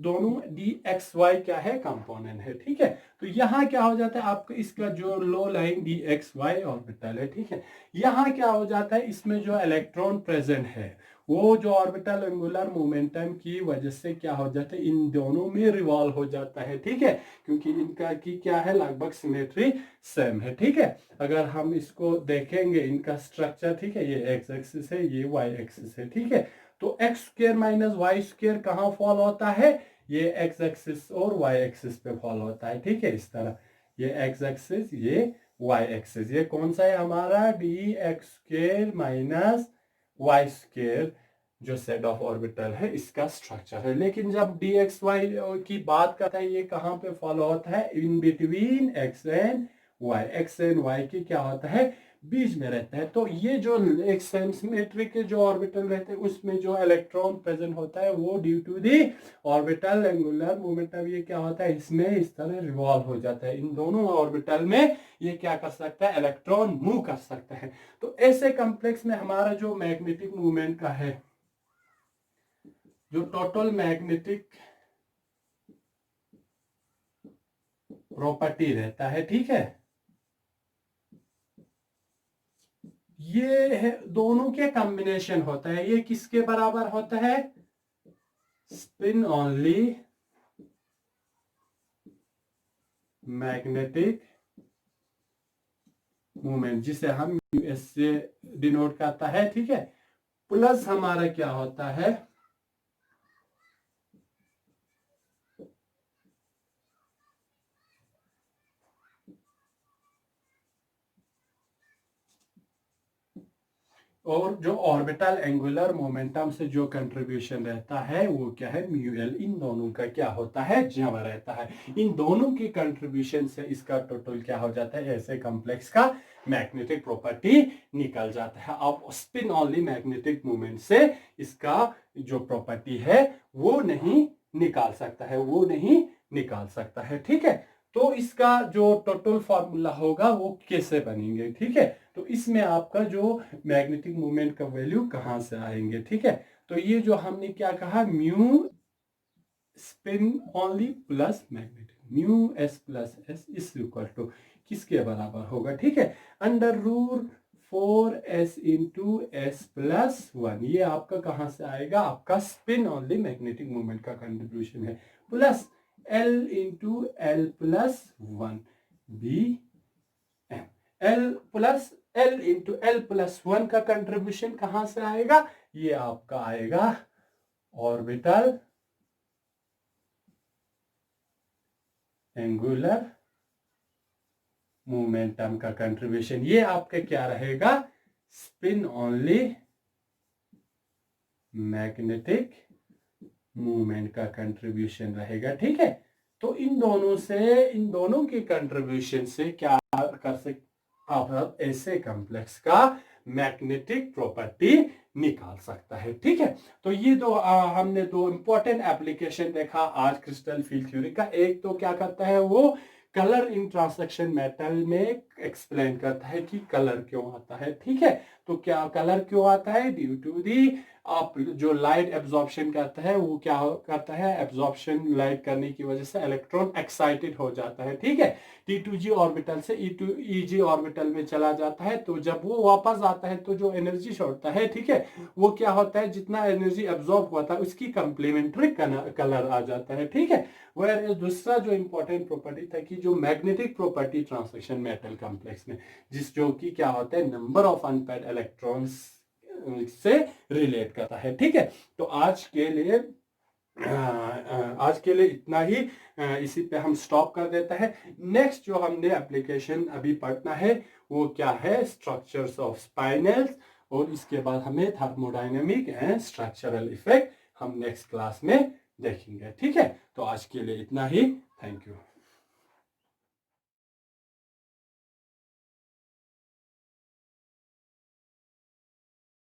[SPEAKER 1] दोनों dxy क्या है, कंपोनेंट है। ठीक है, तो यहाँ क्या हो जाता है, आपका इसका जो लो लाइन dxy ऑर्बिटल है, ठीक है, यहाँ क्या हो जाता है, इसमें जो इलेक्ट्रॉन प्रेजेंट है वो जो ऑर्बिटल एंगुलर मोमेंटम की वजह से क्या हो जाता है, इन दोनों में रिवॉल्व हो जाता है, ठीक है, क्योंकि इनका की क्या है, लगभग सिमेट्री सेम है, ठीक है। अगर हम इसको देखेंगे इनका स्ट्रक्चर, ठीक है, ये एक्स एक्सिस है, ये वाई एक्सिस है, ठीक है, तो x square minus y square कहाँ फॉल होता है, ये एक्स एक्सिस और वाई एक्सिस पे फॉल होता है, ठीक है, इस तरह ये एक्स एक्सिस, ये वाई एक्सिस, ये कौन सा है हमारा, d x square minus y square जो सेट ऑफ ऑर्बिटल है इसका स्ट्रक्चर है। लेकिन जब डी एक्स वाई की बात करता है, ये कहां पे फॉलो होता है, in between x and y, x and y की क्या होता है, बीच में रहता है। तो ये जो एक सिमेट्री के जो ऑर्बिटल रहते हैं उसमें जो इलेक्ट्रॉन प्रेजेंट होता है वो due to the orbital angular momentum ये क्या होता है, इसमें इस तरह रिवॉल्व हो जाता है। इन दोनों ऑर्बिटल में ये क्या कर सकता है, इलेक्ट्रॉन मूव कर सकता है। तो ऐसे कॉम्प्लेक्स में हमारा जो मैग्नेटिक मूवमेंट का है, जो टोटल मैग्नेटिक प्रॉपर्टी रहता है, ठीक है, ये है दोनों के कॉम्बिनेशन होता है। ये किसके बराबर होता है, स्पिन ओनली मैग्नेटिक मूवमेंट, जिसे हम यूएस से डिनोट करता है, ठीक है, प्लस हमारा क्या होता है, और जो ऑर्बिटल एंगुलर मोमेंटम से जो कंट्रीब्यूशन रहता है वो क्या है, म्यू एल। इन दोनों का क्या होता है, जमा रहता है। इन दोनों की कंट्रीब्यूशन से इसका टोटल क्या हो जाता है, ऐसे कॉम्प्लेक्स का मैग्नेटिक प्रॉपर्टी निकल जाता है। अब स्पिन ओनली मैग्नेटिक मूवमेंट से इसका जो प्रॉपर्टी है वो नहीं निकाल सकता है, वो नहीं निकाल सकता है, ठीक है। तो इसका जो टोटल फॉर्मूला होगा वो कैसे बनेंगे, ठीक है, तो इसमें आपका जो मैग्नेटिक मूवमेंट का वैल्यू कहां से आएंगे, ठीक है। तो ये जो हमने क्या कहा, mu spin only plus magnetic, mu s plus s is equal to किसके बराबर होगा, ठीक है, under root 4s into s plus 1। ये आपका कहां से आएगा, आपका स्पिन ओनली मैग्नेटिक मूवमेंट का कंट्रीब्यूशन है, plus l into l plus 1 b m. L into l plus 1 का कंट्रीब्यूशन कहां से आएगा, ये आपका आएगा ऑर्बिटल एंगुलर मोमेंटम का कंट्रीब्यूशन। ये आपका क्या रहेगा, स्पिन ओनली मैग्नेटिक मूवमेंट का कंट्रीब्यूशन रहेगा, ठीक है। तो इन दोनों से, इन दोनों के कंट्रीब्यूशन से क्या कर सकते आप, ऐसे कॉम्प्लेक्स का मैग्नेटिक प्रॉपर्टी निकाल सकता है, ठीक है। तो ये दो हमने दो इंपॉर्टेंट एप्लीकेशन देखा आज क्रिस्टल फील्ड थ्योरी का। एक तो क्या करता है, वो कलर इन ट्रांसैक्शन मेटल में एक्सप्लेन करता है कि कलर क्यों आता है, ठीक है। तो क्या कलर क्यों आता है, ड्यू टू दी आप जो लाइट एब्जॉर्प्शन करता है वो क्या करता है, एब्जॉर्प्शन लाइट करने की वजह से इलेक्ट्रॉन एक्साइटेड हो जाता है, ठीक है, T2G ऑर्बिटल से E2EG ऑर्बिटल में चला जाता है। तो जब वो वापस आता है तो जो एनर्जी छोड़ता है, ठीक है, वो क्या होता है, जितना एनर्जी एब्जॉर्ब हुआ था उसकी कंप्लीमेंट्री कलर आ जाता है, ठीक है। वह दूसरा जो इंपॉर्टेंट प्रॉपर्टी था कि जो magnetic property transaction metal complex में, जिस जो कि क्या होता है, नंबर ऑफ अनपेयर्ड इलेक्ट्रॉन्स से रिलेट करता है, ठीक है। तो आज के लिए इतना ही, इसी पे हम स्टॉप कर देता है। नेक्स्ट जो हमने एप्लीकेशन अभी पढ़ना है वो क्या है, स्ट्रक्चर्स ऑफ स्पाइनल्स, और इसके बाद हमें थर्मोडायनेमिक एंड स्ट्रक्चरल इफेक्ट हम नेक्स्ट क्लास में देखेंगे, ठीक है। तो आज के लिए इतना ही, थैंक यू।